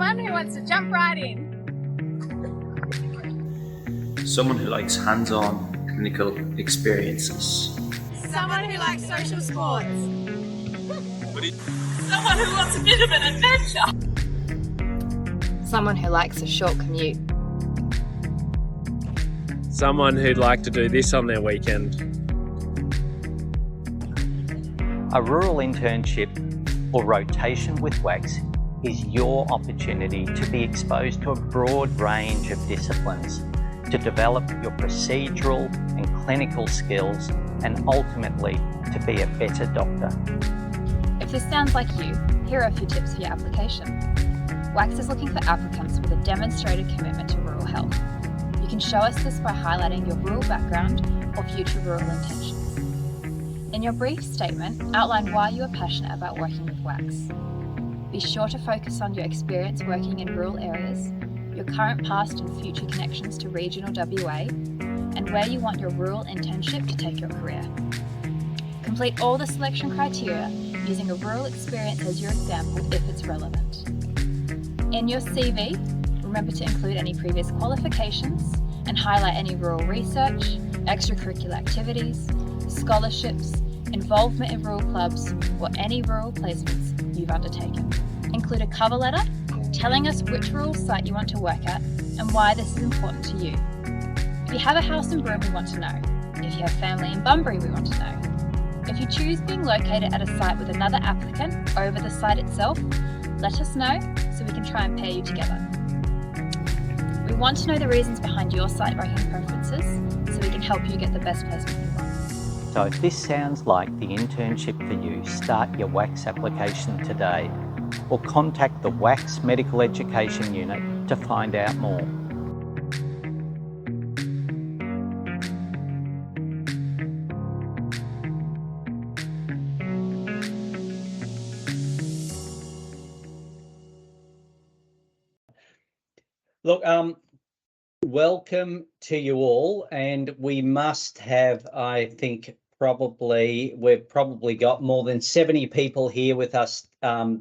Someone who wants to jump right in. Someone who likes hands-on clinical experiences. Someone who likes social sports. Someone who wants a bit of an adventure. Someone who likes a short commute. Someone who'd like to do this on their weekend. A rural internship or rotation with WACHS is your opportunity to be exposed to a broad range of disciplines, to develop your procedural and clinical skills, and ultimately to be a better doctor. If this sounds like you, here are a few tips for your application. WACHS is looking for applicants with a demonstrated commitment to rural health. You can show us this by highlighting your rural background or future rural intentions. In your brief statement, outline why you are passionate about working with WACHS. Be sure to focus on your experience working in rural areas, your current, past and future connections to regional WA, and where you want your rural internship to take your career. Complete all the selection criteria using a rural experience as your example if it's relevant. In your CV, remember to include any previous qualifications and highlight any rural research, extracurricular activities, scholarships, involvement in rural clubs, or any rural placements you've undertaken. Include a cover letter telling us which rural site you want to work at and why this is important to you. If you have a house in Broome, we want to know. If you have family in Bunbury, we want to know. If you choose being located at a site with another applicant over the site itself, let us know so we can try and pair you together. We want to know the reasons behind your site ranking preferences so we can help you get the best placement you want. So if this sounds like the internship for you, start your WACHS application today or contact the WACHS Medical Education Unit to find out more. Look, welcome to you all, and we must have, I think, we've probably got more than 70 people here with us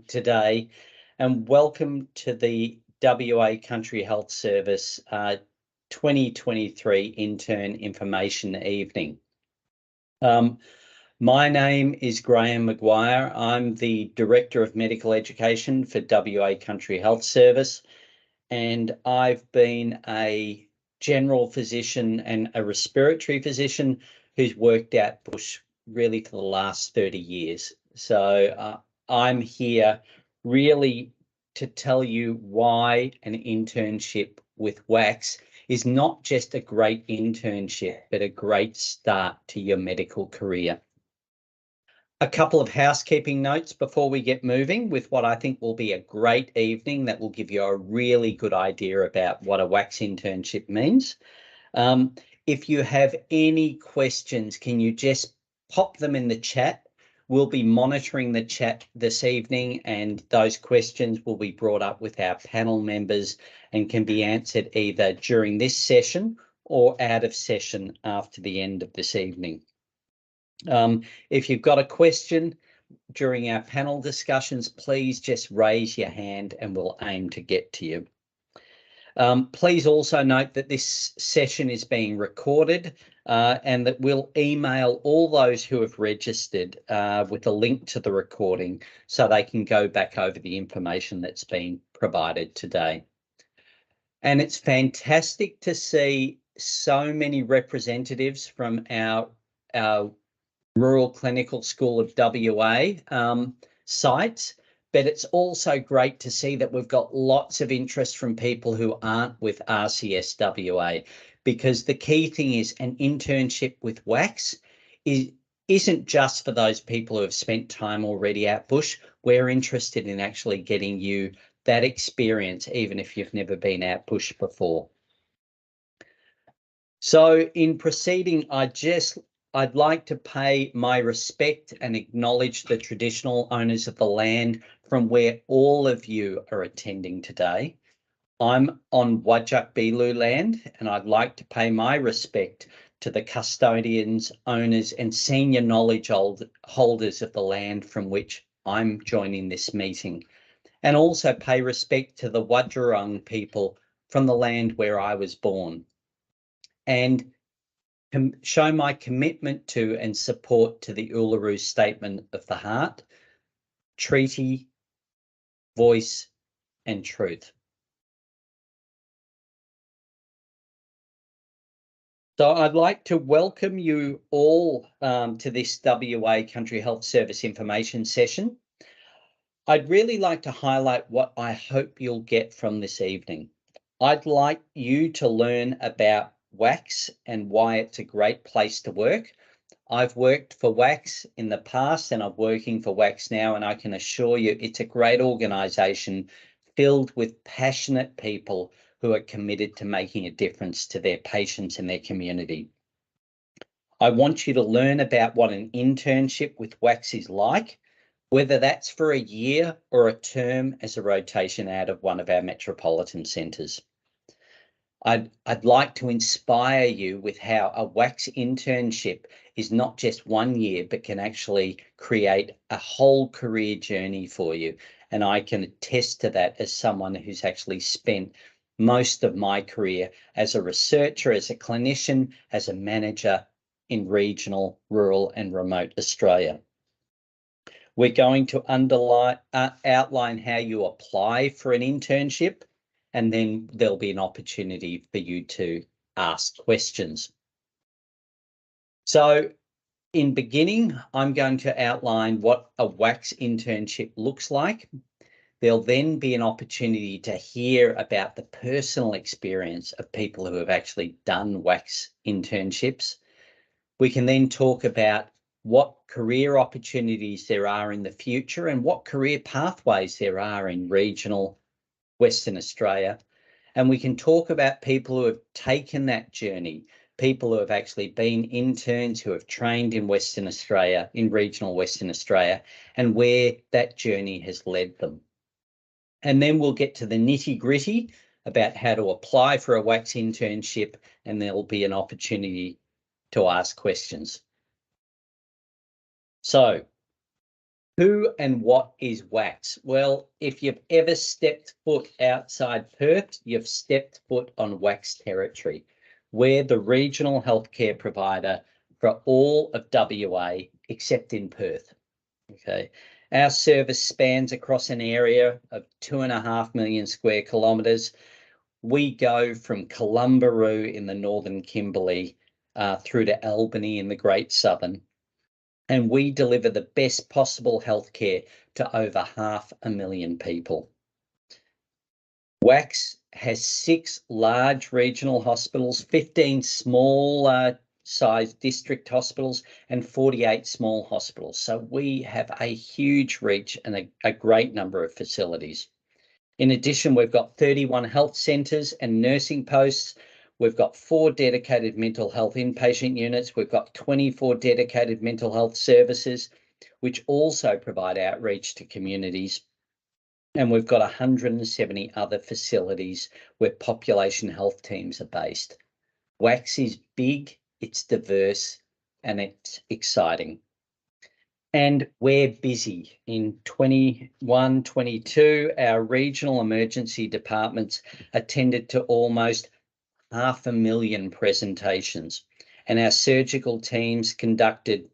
today, and welcome to the WA Country Health Service 2023 Intern Information Evening. My name is Graham Maguire. I'm the Director of Medical Education for WA Country Health Service, and I've been a general physician and a respiratory physician who's worked out bush really for the last 30 years. So I'm here really to tell you why an internship with WACHS is not just a great internship, but a great start to your medical career. A couple of housekeeping notes before we get moving with what I think will be a great evening that will give you a really good idea about what a WACHS internship means. If you have any questions, can you just pop them in the chat? We'll be monitoring the chat this evening, and those questions will be brought up with our panel members and can be answered either during this session or out of session after the end of this evening. If you've got a question during our panel discussions, please just raise your hand and we'll aim to get to you. Please also note that this session is being recorded and that we'll email all those who have registered with a link to the recording so they can go back over the information that's been provided today. And it's fantastic to see so many representatives from our Rural Clinical School of WA sites. But it's also great to see that we've got lots of interest from people who aren't with RCSWA, because the key thing is an internship with WACHS isn't just for those people who have spent time already out bush. We're interested in actually getting you that experience, even if you've never been out bush before. So in proceeding, I'd like to pay my respect and acknowledge the traditional owners of the land from where all of you are attending today. I'm on Whadjuk land, and I'd like to pay my respect to the custodians, owners, and senior knowledge holders of the land from which I'm joining this meeting, and also pay respect to the Wadjurrung people from the land where I was born, and show my commitment to and support to the Uluru Statement of the Heart, Treaty, Voice and Truth. So I'd like to welcome you all to this WA Country Health Service information session. I'd really like to highlight what I hope you'll get from this evening. I'd like you to learn about WACHS and why it's a great place to work. I've worked for WACHS in the past and I'm working for WACHS now, and I can assure you it's a great organisation filled with passionate people who are committed to making a difference to their patients and their community. I want you to learn about what an internship with WACHS is like, whether that's for a year or a term as a rotation out of one of our metropolitan centres. I'd like to inspire you with how a WACHS internship is not just 1 year, but can actually create a whole career journey for you. And I can attest to that as someone who's actually spent most of my career as a researcher, as a clinician, as a manager in regional, rural and remote Australia. We're going to outline how you apply for an internship, and then there'll be an opportunity for you to ask questions. So in beginning, I'm going to outline what a WACHS internship looks like. There'll then be an opportunity to hear about the personal experience of people who have actually done WACHS internships. We can then talk about what career opportunities there are in the future and what career pathways there are in regional Western Australia. And we can talk about people who have taken that journey, people who have actually been interns, who have trained in Western Australia, in regional Western Australia, and where that journey has led them. And then we'll get to the nitty-gritty about how to apply for a WACHS internship, and there'll be an opportunity to ask questions. So, who and what is WACHS? Well, if you've ever stepped foot outside Perth, you've stepped foot on WACHS territory. We're the regional healthcare provider for all of WA except in Perth. Okay, our service spans across an area of 2.5 million square kilometres. We go from Columbaroo in the northern Kimberley through to Albany in the Great Southern, and we deliver the best possible healthcare to over 500,000 people. WACHS has 6 large regional hospitals, 15 small sized district hospitals, and 48 small hospitals. So we have a huge reach and a great number of facilities. In addition, we've got 31 health centres and nursing posts. We've got 4 dedicated mental health inpatient units. We've got 24 dedicated mental health services, which also provide outreach to communities. And we've got 170 other facilities where population health teams are based. WACHS is big, it's diverse, and it's exciting. And we're busy. In 21-22, our regional emergency departments attended to almost 500,000 presentations, and our surgical teams conducted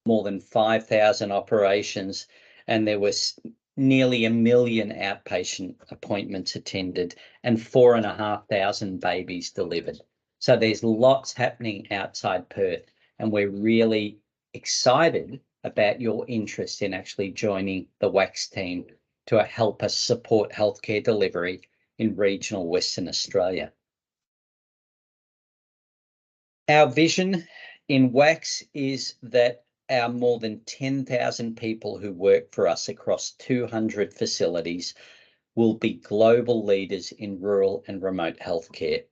more than 5,000 operations, and there was nearly 1 million outpatient appointments attended and 4,500 babies delivered. So there's lots happening outside Perth, and we're really excited about your interest in actually joining the WACHS team to help us support healthcare delivery in regional Western Australia. Our vision in WACHS is that our more than 10,000 people who work for us across 200 facilities will be global leaders in rural and remote healthcare.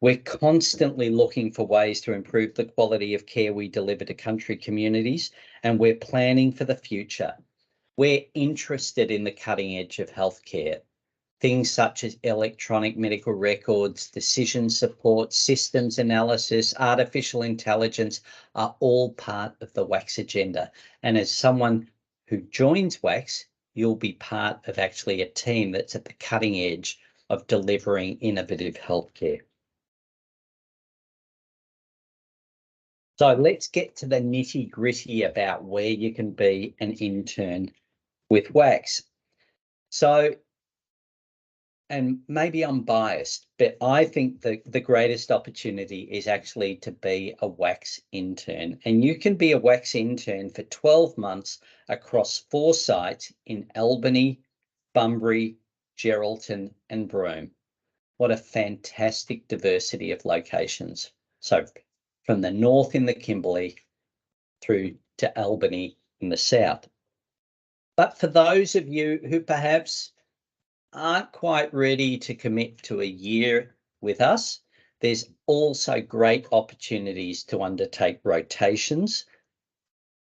We're constantly looking for ways to improve the quality of care we deliver to country communities, and we're planning for the future. We're interested in the cutting edge of healthcare. Things such as electronic medical records, decision support, systems analysis, artificial intelligence are all part of the WACHS agenda. And as someone who joins WACHS, you'll be part of actually a team that's at the cutting edge of delivering innovative healthcare. So let's get to the nitty-gritty about where you can be an intern with WACHS. So, and maybe I'm biased, but I think the greatest opportunity is actually to be a WACHS intern. And you can be a WACHS intern for 12 months across 4 sites in Albany, Bunbury, Geraldton, and Broome. What a fantastic diversity of locations. So from the north in the Kimberley through to Albany in the south. But for those of you who perhaps aren't quite ready to commit to a year with us, there's also great opportunities to undertake rotations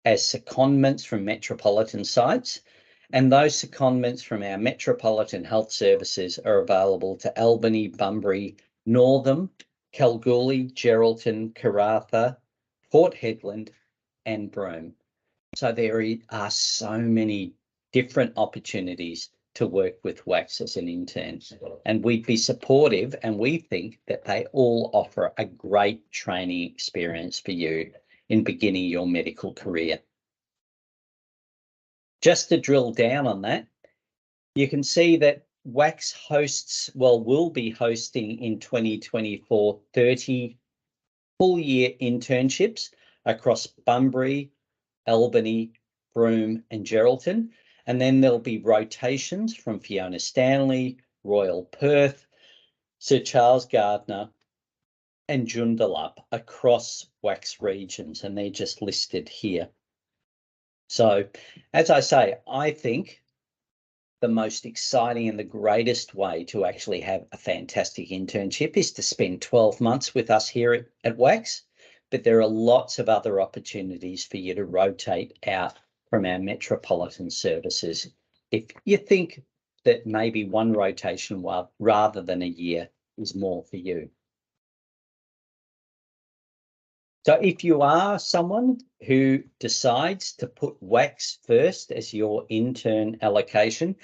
as secondments from metropolitan sites. And those secondments from our metropolitan health services are available to Albany, Bunbury, Northam, Kalgoorlie, Geraldton, Karratha, Port Hedland, and Broome. So there are so many different opportunities to work with WACHS as an intern, and we'd be supportive, and we think that they all offer a great training experience for you in beginning your medical career. Just to drill down on that, you can see that WACHS hosts, will be hosting in 2024, 30 full year internships across Bunbury, Albany, Broome, and Geraldton. And then there'll be rotations from Fiona Stanley, Royal Perth, Sir Charles Gardner, and Joondalup across WACHS regions, and they're just listed here. So, as I say, I think the most exciting and the greatest way to actually have a fantastic internship is to spend 12 months with us here at WACHS, but there are lots of other opportunities for you to rotate out from our metropolitan services if you think that maybe one rotation rather than a year is more for you. So if you are someone who decides to put WACHS first as your intern allocation,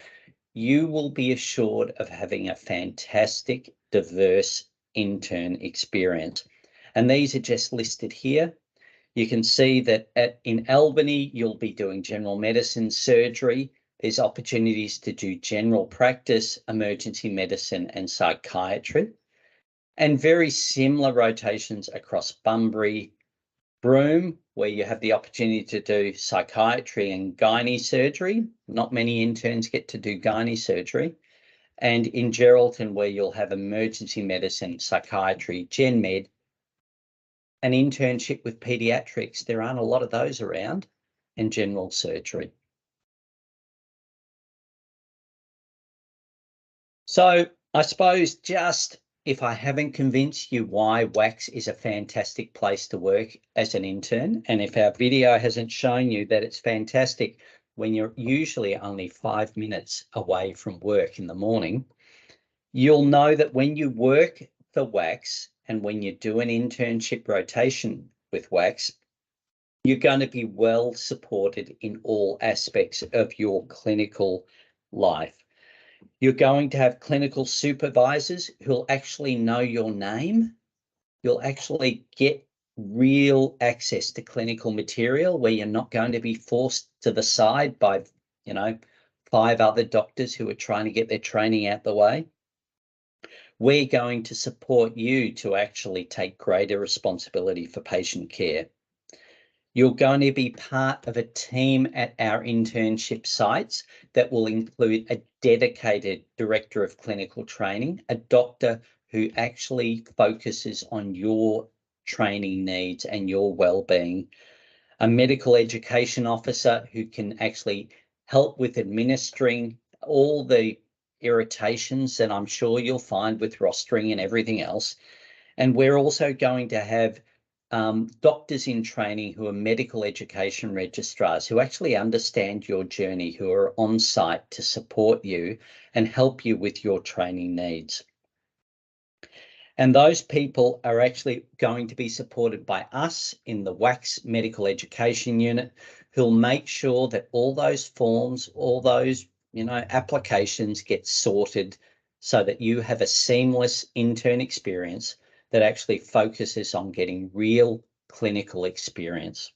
you will be assured of having a fantastic, diverse intern experience. And these are just listed here. You can see that in Albany, you'll be doing general medicine, surgery. There's opportunities to do general practice, emergency medicine, and psychiatry. And very similar rotations across Bunbury, Broome, where you have the opportunity to do psychiatry and gynae surgery. Not many interns get to do gynae surgery. And in Geraldton, where you'll have emergency medicine, psychiatry, gen med, an internship with pediatrics. There aren't a lot of those around, and general surgery. So I suppose just if I haven't convinced you why WACHS is a fantastic place to work as an intern, and if our video hasn't shown you that it's fantastic when you're usually only 5 minutes away from work in the morning, you'll know that when you work for WACHS and when you do an internship rotation with WACHS, you're going to be well supported in all aspects of your clinical life. You're going to have clinical supervisors who'll actually know your name. You'll actually get real access to clinical material where you're not going to be forced to the side by, 5 other doctors who are trying to get their training out the way. We're going to support you to actually take greater responsibility for patient care. You're going to be part of a team at our internship sites that will include a dedicated director of clinical training, a doctor who actually focuses on your training needs and your well-being, a medical education officer who can actually help with administering all the irritations that I'm sure you'll find with rostering and everything else. And we're also going to have doctors in training who are medical education registrars who actually understand your journey, who are on site to support you and help you with your training needs. And those people are actually going to be supported by us in the WACHS Medical Education Unit, who'll make sure that all those forms, all those applications get sorted so that you have a seamless intern experience that actually focuses on getting real clinical experience.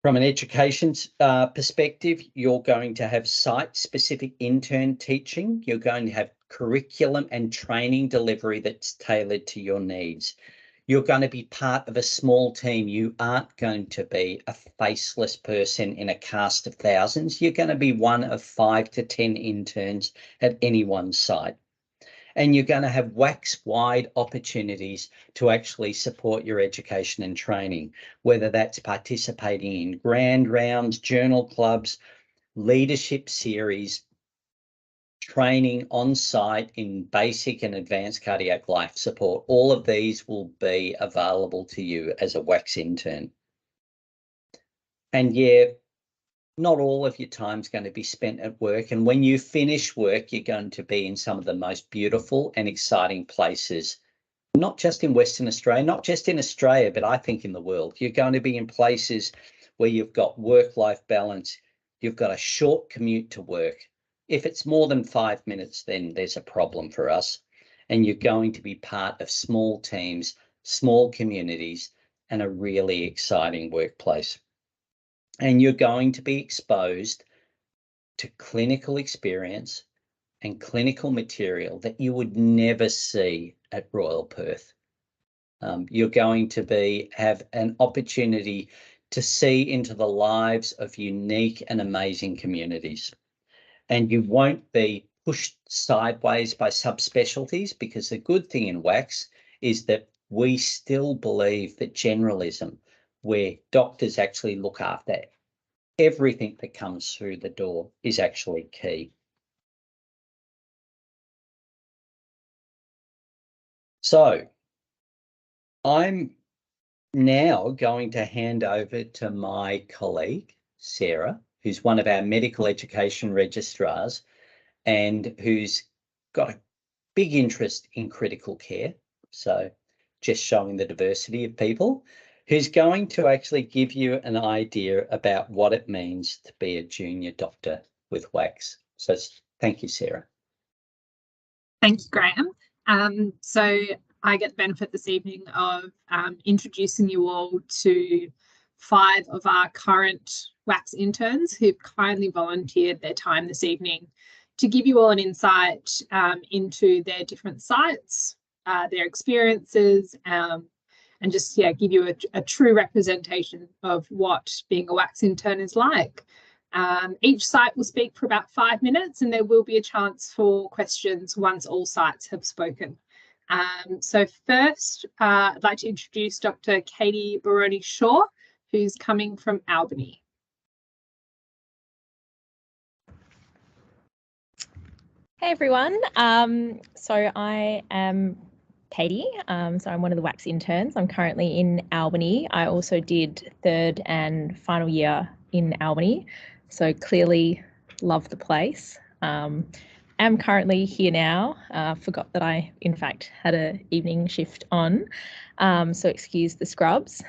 From an education perspective, you're going to have site-specific intern teaching. You're going to have curriculum and training delivery that's tailored to your needs. You're going to be part of a small team. You aren't going to be a faceless person in a cast of thousands. You're going to be one of 5 to 10 interns at any one site. And you're going to have WACHS-wide opportunities to actually support your education and training, whether that's participating in grand rounds, journal clubs, leadership series, training on site in basic and advanced cardiac life support. All of these will be available to you as a WACHS intern. And yeah, not all of your time's going to be spent at work. And when you finish work, you're going to be in some of the most beautiful and exciting places, not just in Western Australia, not just in Australia, but I think in the world. You're going to be in places where you've got work-life balance. You've got a short commute to work. If it's more than 5 minutes, then there's a problem for us. And you're going to be part of small teams, small communities, and a really exciting workplace. And you're going to be exposed to clinical experience and clinical material that you would never see at Royal Perth. You're going to have an opportunity to see into the lives of unique and amazing communities. And you won't be pushed sideways by subspecialties, because the good thing in WACHS is that we still believe that generalism, where doctors actually look after everything that comes through the door, is actually key. So I'm now going to hand over to my colleague, Sarah, who's one of our medical education registrars and who's got a big interest in critical care. So just showing the diversity of people, who's going to actually give you an idea about what it means to be a junior doctor with WACHS. So thank you, Sarah. Thank you, Graham. So I get the benefit this evening of introducing you all to 5 of our current WACHS interns who've kindly volunteered their time this evening to give you all an insight into their different sites, their experiences, and just give you a true representation of what being a WACHS intern is like. Each site will speak for about 5 minutes, and there will be a chance for questions once all sites have spoken. So first, I'd like to introduce Dr. Katie Baroni-Shaw, who's coming from Albany. Hey everyone, so I am Katie, so I'm one of the WACHS interns. I'm currently in Albany. I also did 3rd and final year in Albany, so clearly love the place. I'm currently here now. Forgot that I in fact had an evening shift on, so excuse the scrubs.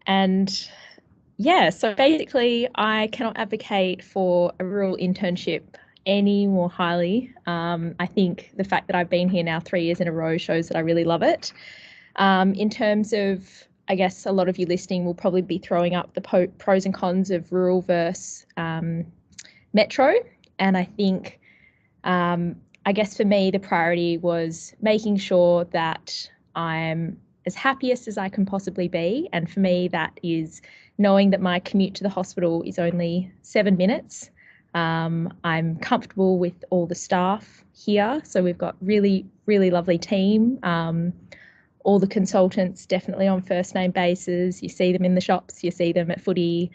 And yeah, so basically I cannot advocate for a rural internship any more highly. I think the fact that I've been here now 3 years in a row shows that I really love it. In terms of, I guess a lot of you listening will probably be throwing up the pros and cons of rural versus metro. And I think, I guess for me, the priority was making sure that I'm as happiest as I can possibly be. And for me, that is knowing that my commute to the hospital is only 7 minutes. I'm comfortable with all the staff here. So we've got really, really lovely team. All the consultants definitely on first name basis. You see them in the shops, you see them at footy.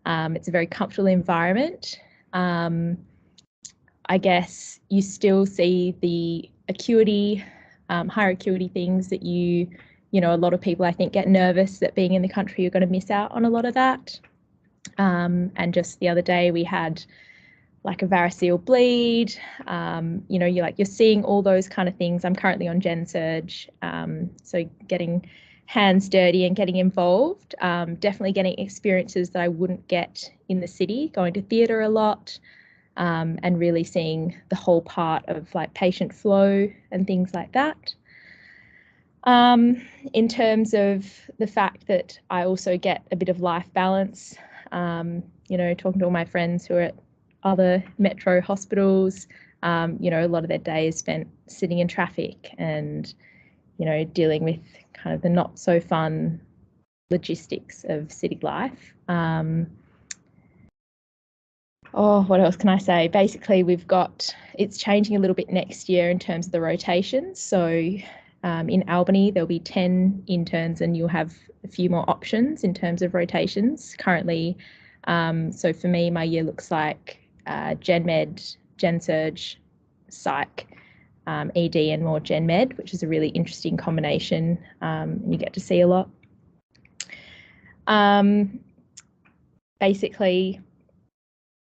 It's a very comfortable environment. I guess you still see the acuity, higher acuity things that you know, a lot of people I think get nervous that being in the country you're going to miss out on a lot of that. And just the other day we had like a varicose bleed, you know, you're seeing all those kind of things. I'm currently on Gen Surge, so getting hands dirty and getting involved. Definitely getting experiences that I wouldn't get in the city, going to theatre a lot, and really seeing the whole part of like patient flow and things like that. In terms of the fact that I also get a bit of life balance, you know, talking to all my friends who are at other metro hospitals, you know, a lot of their day is spent sitting in traffic and, you know, dealing with kind of the not so fun logistics of city life. What else can I say? Basically, it's changing a little bit next year in terms of the rotations. So in Albany, there'll be 10 interns and you'll have a few more options in terms of rotations. Currently, so for me, my year looks like Gen Med, Gen Surg, Psych, ED and more Gen Med, which is a really interesting combination. You get to see a lot. Basically,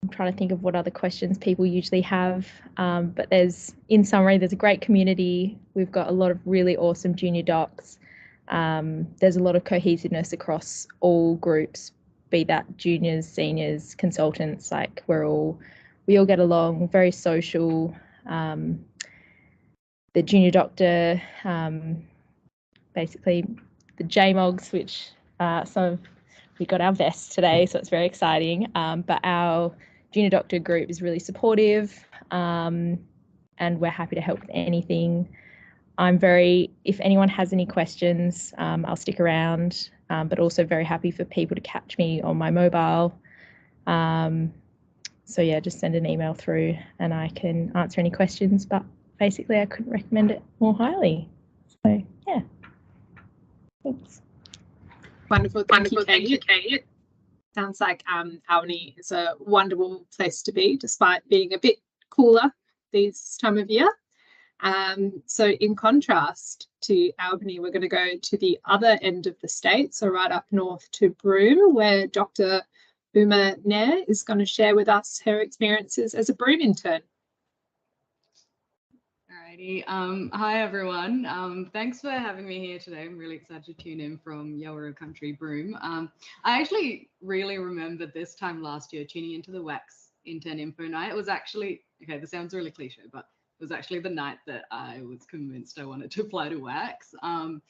I'm trying to think of what other questions people usually have, but in summary, there's a great community. We've got a lot of really awesome junior docs. There's a lot of cohesiveness across all groups, be that juniors, seniors, consultants. Like we all get along, very social. The junior doctor, basically the JMOGs, which we got our vests today, so it's very exciting. But our junior doctor group is really supportive, and we're happy to help with anything. If anyone has any questions, I'll stick around, but also very happy for people to catch me on my mobile. So yeah, just send an email through and I can answer any questions, but basically I couldn't recommend it more highly. So yeah, thanks. Wonderful. Thank you, Kate. Sounds like Albany is a wonderful place to be, despite being a bit cooler this time of year. So in contrast to Albany, we're going to go to the other end of the state, so right up north to Broome, where Dr. Uma Nair is going to share with us her experiences as a Broome intern. Alrighty. Hi everyone. Thanks for having me here today. I'm really excited to tune in from Yawuru Country, Broome. I actually really remember this time last year tuning into the WACHS intern info night. It was actually, okay, this sounds really cliche, but it was actually the night that I was convinced I wanted to apply to WACHS.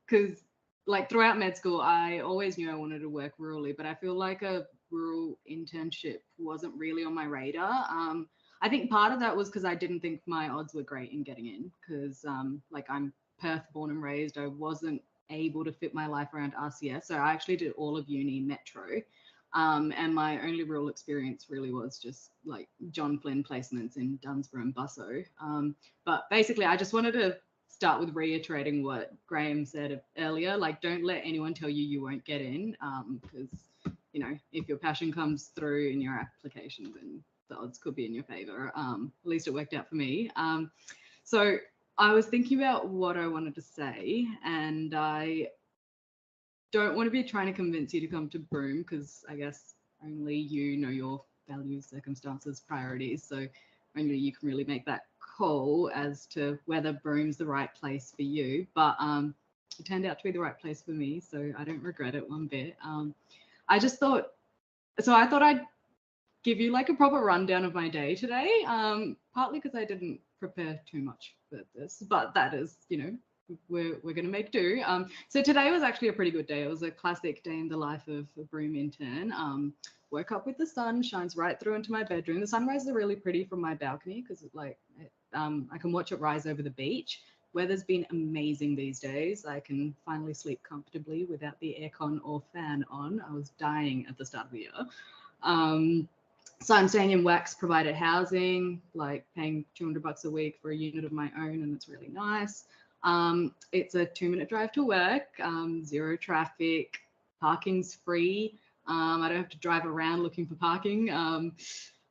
Because like throughout med school, I always knew I wanted to work rurally, but I feel like a rural internship wasn't really on my radar. I think part of that was because I didn't think my odds were great in getting in, because like I'm Perth born and raised. I wasn't able to fit my life around RCS. So I actually did all of uni metro. And my only rural experience really was just like John Flynn placements in Dunsborough and Busso. But basically, I just wanted to start with reiterating what Graham said earlier. Like, don't let anyone tell you you won't get in, because, you know, if your passion comes through in your application, then the odds could be in your favor. At least it worked out for me. So I was thinking about what I wanted to say, and I don't want to be trying to convince you to come to Broome, because I guess only you know your values, circumstances, priorities. So only you can really make that call as to whether Broome's the right place for you. But it turned out to be the right place for me, so I don't regret it one bit. I thought I'd give you like a proper rundown of my day today, partly because I didn't prepare too much for this, but that is, you know, we're going to make do. So today was actually a pretty good day. It was a classic day in the life of a Broome intern. Woke up with the sun, shines right through into my bedroom. The sunrise is really pretty from my balcony because I can watch it rise over the beach. Weather's been amazing these days. I can finally sleep comfortably without the aircon or fan on. I was dying at the start of the year. So I'm staying in WACHS provided housing, like paying $200 a week for a unit of my own, and it's really nice. It's a 2-minute drive to work, zero traffic, parking's free. I don't have to drive around looking for parking.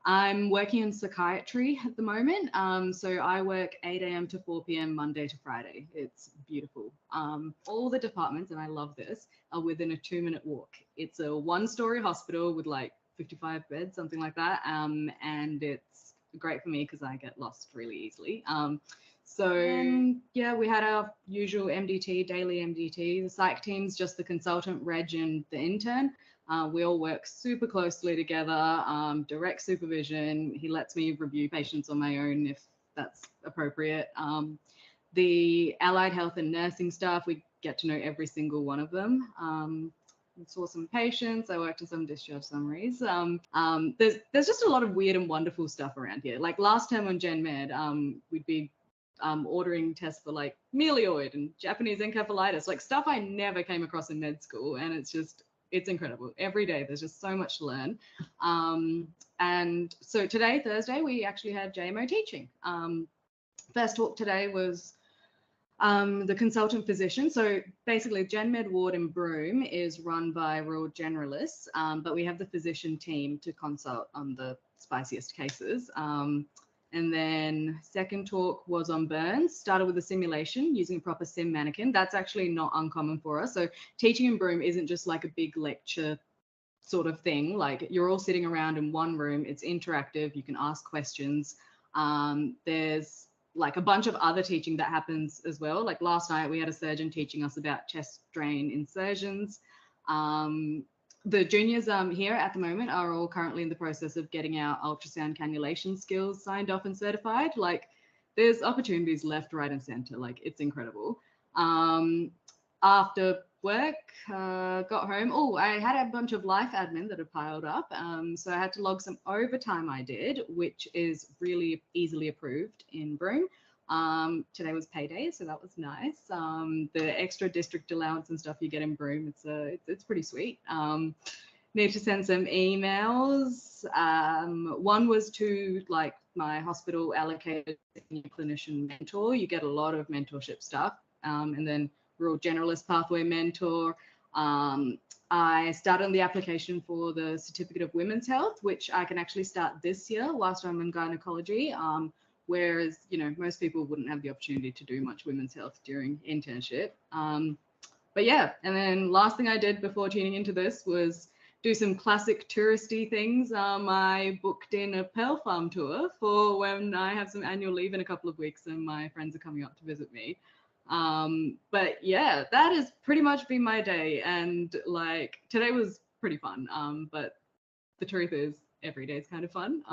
I'm working in psychiatry at the moment. So I work 8 a.m. to 4 p.m. Monday to Friday. It's beautiful. All the departments, and I love this, are within a 2-minute walk. It's a 1-story hospital with like 55 beds, something like that. And it's great for me because I get lost really easily. So yeah, we had our usual MDT, daily MDT. The psych team's just the consultant, Reg, and the intern. We all work super closely together, direct supervision. He lets me review patients on my own if that's appropriate. The allied health and nursing staff, we get to know every single one of them. I saw some patients, I worked on some discharge summaries. There's just a lot of weird and wonderful stuff around here. Like last term on Gen Med, we'd be ordering tests for like melioid and Japanese encephalitis, like stuff I never came across in med school. And it's incredible. Every day there's just so much to learn. And so today, Thursday, we actually had JMO teaching. First talk today was the consultant physician. So basically Gen Med ward in Broome is run by rural generalists, but we have the physician team to consult on the spiciest cases. And then second talk was on burns, started with a simulation using a proper sim mannequin. That's actually not uncommon for us. So teaching in Broome isn't just like a big lecture sort of thing. Like you're all sitting around in one room, it's interactive, you can ask questions. There's like a bunch of other teaching that happens as well. Like last night we had a surgeon teaching us about chest drain insertions. The juniors here at the moment are all currently in the process of getting our ultrasound cannulation skills signed off and certified. Like there's opportunities left, right, and center. Like it's incredible. After work, got home. Oh, I had a bunch of life admin that had piled up. So I had to log some overtime I did, which is really easily approved in Broome. Today was payday, so that was nice. The extra district allowance and stuff you get in Broome, it's pretty sweet. Need to send some emails. One was to like my hospital allocated clinician mentor. You get a lot of mentorship stuff, and then rural generalist pathway mentor. I started on the application for the certificate of women's health, which I can actually start this year whilst I'm in gynecology. Whereas, you know, most people wouldn't have the opportunity to do much women's health during internship. But yeah, and then last thing I did before tuning into this was do some classic touristy things. I booked in a Pearl Farm tour for when I have some annual leave in a couple of weeks and my friends are coming up to visit me. But yeah, that has pretty much been my day. And like today was pretty fun. But the truth is every day is kind of fun.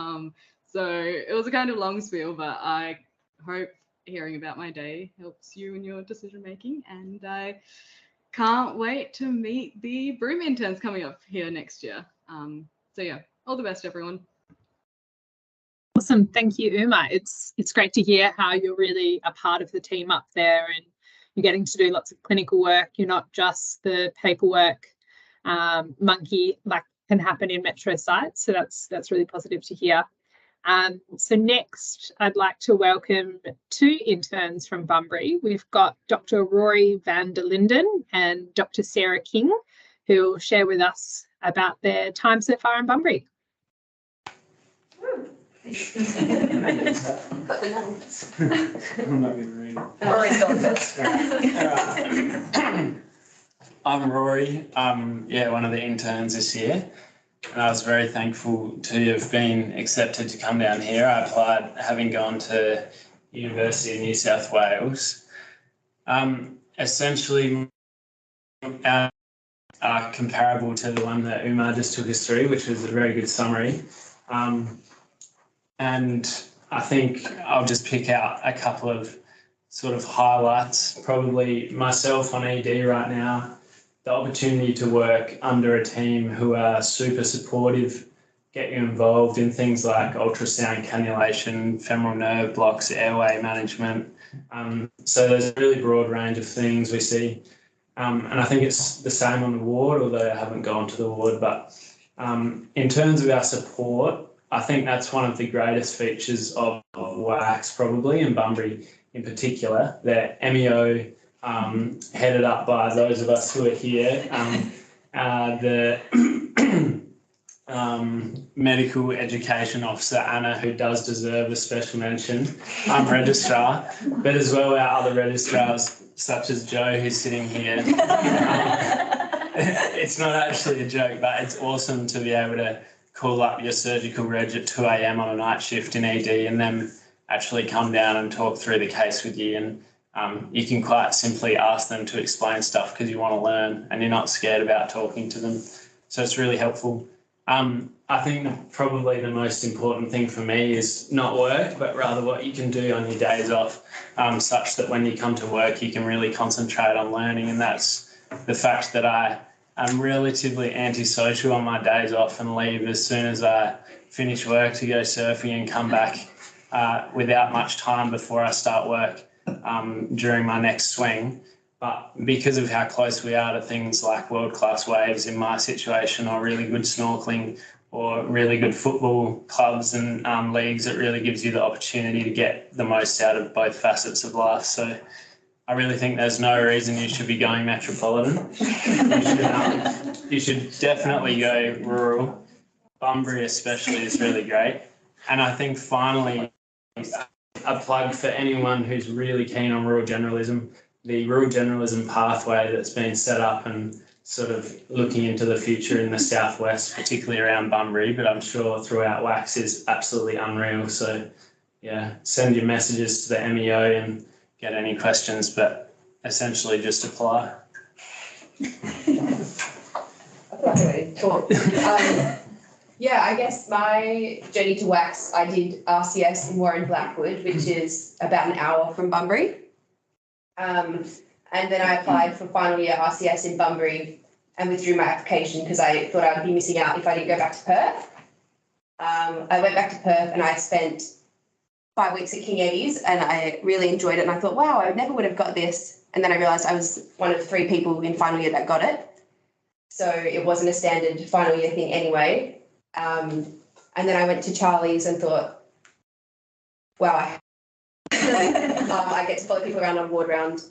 So it was a kind of long spiel, but I hope hearing about my day helps you in your decision making. And I can't wait to meet the Broome interns coming up here next year. So yeah, all the best, everyone. Awesome. Thank you, Uma. It's great to hear how you're really a part of the team up there and you're getting to do lots of clinical work. You're not just the paperwork monkey like can happen in metro sites. So that's really positive to hear. So next, I'd like to welcome two interns from Bunbury. We've got Dr. Rory van der Linden and Dr. Sarah King, who will share with us about their time so far in Bunbury. I'm Rory. I'm one of the interns this year. And I was very thankful to have been accepted to come down here. I applied having gone to University of New South Wales. Essentially, our are comparable to the one that Uma just took us through, which was a very good summary. And I think I'll just pick out a couple of sort of highlights. Probably myself on ED right now, the opportunity to work under a team who are super supportive, get you involved in things like ultrasound cannulation, femoral nerve blocks, airway management. So there's a really broad range of things we see. And I think it's the same on the ward, although I haven't gone to the ward. But in terms of our support, I think that's one of the greatest features of WACHS probably, and Bunbury in particular. The MEO, headed up by those of us who are here, the medical education officer, Anna, who does deserve a special mention, registrar, but as well our other registrars, such as Joe, who's sitting here. It's not actually a joke, but it's awesome to be able to call up your surgical reg at 2 a.m. on a night shift in ED and then actually come down and talk through the case with you, and you can quite simply ask them to explain stuff because you want to learn and you're not scared about talking to them. So it's really helpful. I think probably the most important thing for me is not work, but rather what you can do on your days off, such that when you come to work, you can really concentrate on learning. And that's the fact that I'm relatively antisocial on my days off and leave as soon as I finish work to go surfing and come back without much time before I start work during my next swing. But because of how close we are to things like world-class waves in my situation, or really good snorkeling, or really good football clubs and leagues, it really gives you the opportunity to get the most out of both facets of life. So I really think there's no reason you should be going metropolitan. You should definitely go rural. Bunbury especially is really great. And I think finally, a plug for anyone who's really keen on rural generalism, the rural generalism pathway that's been set up and sort of looking into the future in the southwest, particularly around Bunbury, but I'm sure throughout WACHS, is absolutely unreal. So yeah, send your messages to the MEO and get any questions, but essentially just apply. Yeah, I guess my journey to WACHS, I did RCS in Warren Blackwood, which is about an hour from Bunbury. And then I applied for final year RCS in Bunbury and withdrew my application because I thought I would be missing out if I didn't go back to Perth. I went back to Perth and I spent 5 weeks at King Eddie's and I really enjoyed it. And I thought, wow, I never would have got this. And then I realised I was one of 3 people in final year that got it. So it wasn't a standard final year thing anyway. And then I went to Charlie's and thought, wow, I get to follow people around on ward round,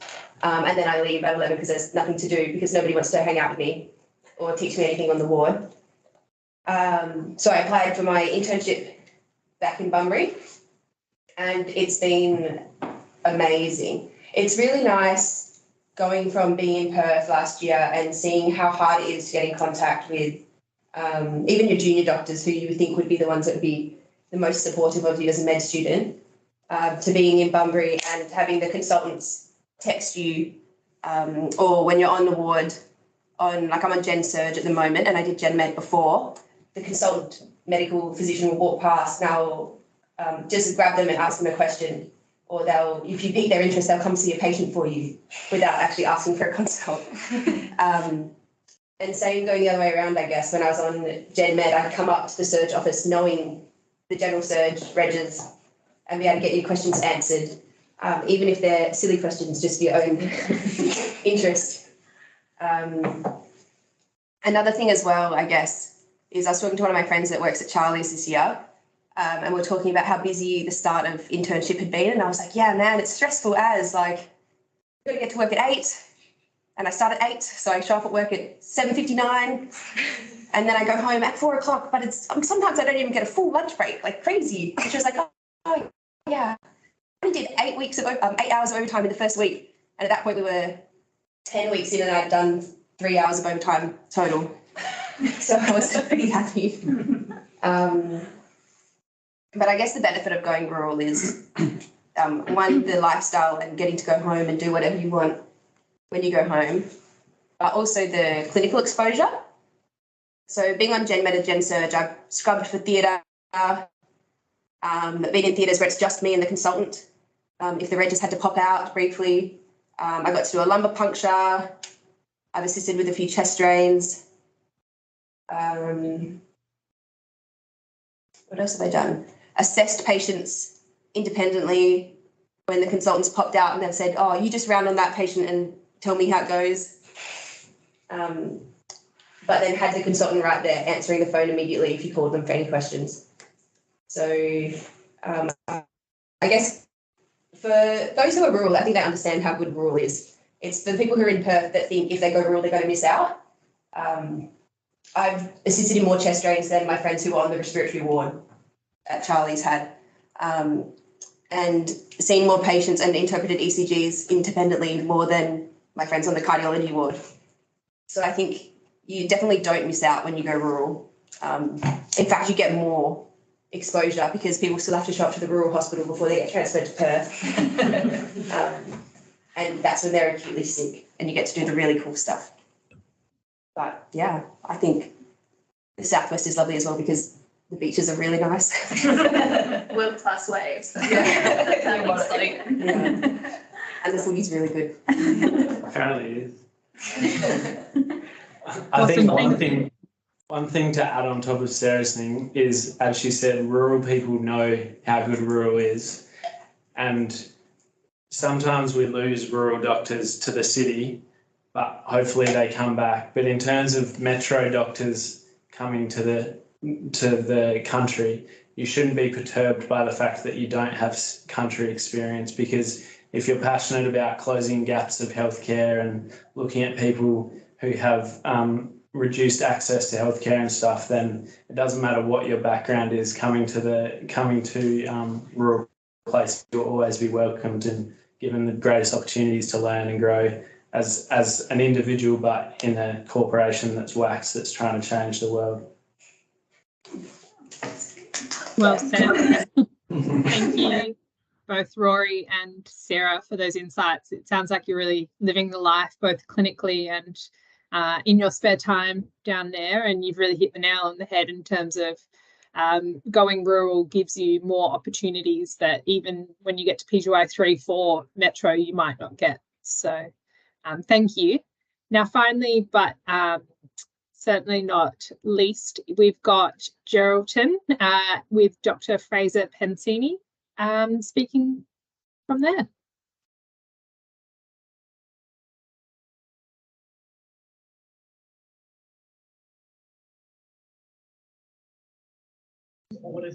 and then I leave at 11 because there's nothing to do because nobody wants to hang out with me or teach me anything on the ward. So I applied for my internship back in Bunbury and it's been amazing. It's really nice going from being in Perth last year and seeing how hard it is to get in contact with even your junior doctors who you would think would be the ones that would be the most supportive of you as a med student, to being in Bunbury and having the consultants text you, or when you're on the ward, I'm on Gen Surg at the moment and I did Gen Med before, the consultant medical physician will walk past and I'll just grab them and ask them a question, or if you pique their interest, they'll come see a patient for you without actually asking for a consult. And same going the other way around, I guess. When I was on Gen Med, I'd come up to the surge office knowing the general surge regs and be able to get your questions answered, even if they're silly questions, just for your own interest. Another thing as well, I guess, is I was talking to one of my friends that works at Charlie's this year, and we were talking about how busy the start of internship had been. And I was like, yeah, man, it's stressful as, like, you've got to get to work at 8. And I start at 8, so I show up at work at 7:59, and then I go home at 4 o'clock. But it's sometimes I don't even get a full lunch break, like crazy. Which was like, oh yeah, I did 8 hours of overtime in the first week, and at that point we were 10 weeks in, and I'd done 3 hours of overtime total. So I was pretty happy. But I guess the benefit of going rural is one, the lifestyle and getting to go home and do whatever you want when you go home, but also the clinical exposure. So being on Gen Med and Gen Surg, I've scrubbed for theatre, been in theatres where it's just me and the consultant. If the regis had to pop out briefly, I got to do a lumbar puncture. I've assisted with a few chest drains. What else have I done? Assessed patients independently when the consultants popped out and they've said, oh, you just round on that patient and tell me how it goes. But then had the consultant right there answering the phone immediately if you called them for any questions. So I guess for those who are rural, I think they understand how good rural is. It's for the people who are in Perth that think if they go rural, they're going to miss out. I've assisted in more chest drains than my friends who were on the respiratory ward at Charlie's had. And seen more patients and interpreted ECGs independently more than my friends on the cardiology ward. So I think you definitely don't miss out when you go rural. In fact, you get more exposure because people still have to show up to the rural hospital before they get transferred to Perth. And that's when they're acutely sick and you get to do the really cool stuff. But yeah, I think the Southwest is lovely as well because the beaches are really nice. World-class waves. Yeah. That's how it looks like. Yeah. And the footy's really good. Apparently it is. I think one thing to add on top of Sarah's thing is, as she said, rural people know how good rural is. And sometimes we lose rural doctors to the city, but hopefully they come back. But in terms of metro doctors coming to the country, you shouldn't be perturbed by the fact that you don't have country experience, because if you're passionate about closing gaps of healthcare and looking at people who have reduced access to healthcare and stuff, then it doesn't matter what your background is. Coming to rural place, you'll always be welcomed and given the greatest opportunities to learn and grow as an individual, but in a corporation that's WACHS that's trying to change the world. Well said. Thank you, both Rory and Sarah, for those insights. It sounds like you're really living the life, both clinically and in your spare time down there. And you've really hit the nail on the head in terms of going rural gives you more opportunities that even when you get to PGY 3-4 Metro, you might not get. So thank you. Now, finally, but certainly not least, we've got Geraldton with Dr. Fraser Pensini speaking from there.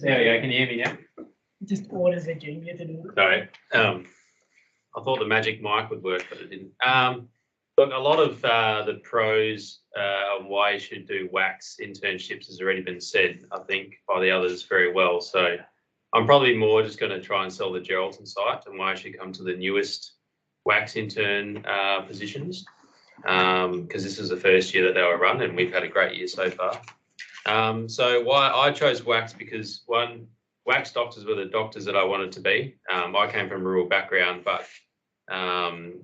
There we go. Can you hear me now? Just orders a junior to do it. Sorry. I thought the magic mic would work, but it didn't. Look, a lot of the pros on why you should do WACHS internships has already been said, I think, by the others very well. So I'm probably more just going to try and sell the Geraldton site and why I should come to the newest WACHS intern positions, because this is the first year that they were run and we've had a great year so far. So why I chose WACHS, because one, WACHS doctors were the doctors that I wanted to be. I came from a rural background, but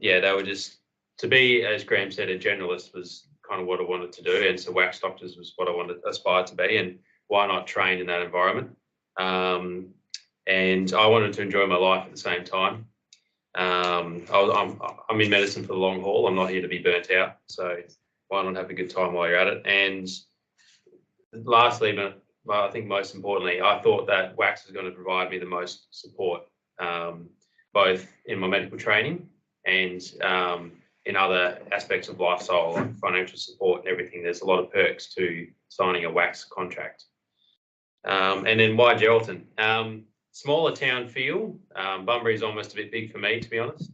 yeah, they were just, to be, as Graham said, a generalist was kind of what I wanted to do. And so WACHS doctors was what I wanted to aspire to be, and why not train in that environment? And I wanted to enjoy my life at the same time. I'm in medicine for the long haul. I'm not here to be burnt out. So why not have a good time while you're at it? And lastly, but I think most importantly, I thought that WACHS was going to provide me the most support, both in my medical training and in other aspects of lifestyle, like financial support and everything. There's a lot of perks to signing a WACHS contract. And then why Geraldton? Smaller town feel. Bunbury is almost a bit big for me, to be honest.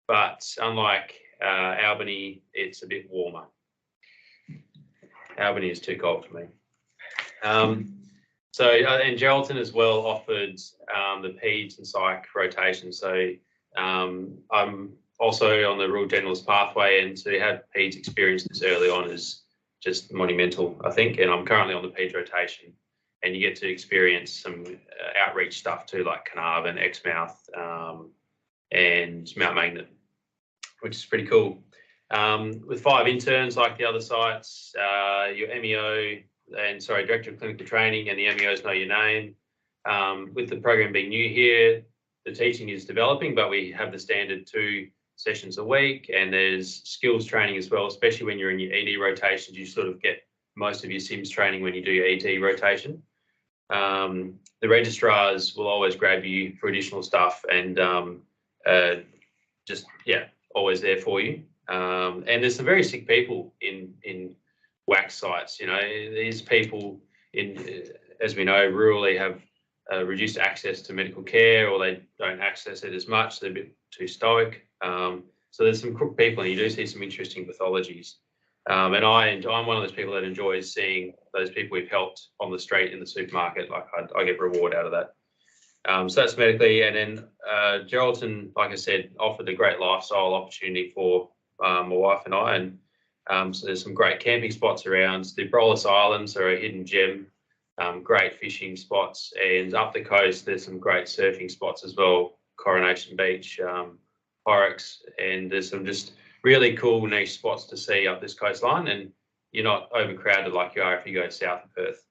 But unlike Albany, it's a bit warmer. Albany is too cold for me. And Geraldton as well offered the peds and psych rotation. So I'm also on the rural generalist pathway, and to have peds experience this early on is just monumental, I think. And I'm currently on the peds rotation, and you get to experience some outreach stuff too, like Carnarvon, Exmouth, and Mount Magnet, which is pretty cool. With 5 interns like the other sites, your MEO, Director of Clinical Training, and the MEOs know your name. With the program being new here, the teaching is developing, but we have the standard 2 sessions a week, and there's skills training as well, especially when you're in your ED rotations. You sort of get most of your SIMS training when you do your ED rotation. The registrars will always grab you for additional stuff, and always there for you. And there's some very sick people in WACHS sites. You know, these people as we know, rurally have reduced access to medical care, or they don't access it as much. They're a bit too stoic. So there's some crook people, and you do see some interesting pathologies. And I'm one of those people that enjoys seeing those people we've helped on the street in the supermarket. Like I get reward out of that. So that's medically. And then Geraldton, like I said, offered a great lifestyle opportunity for my wife and I. And so there's some great camping spots around. The Brolis Islands are a hidden gem great fishing spots, and up the coast there's some great surfing spots as well. Coronation Beach, Horrocks, and there's some just really cool niche spots to see up this coastline, and you're not overcrowded like you are if you go south of Perth.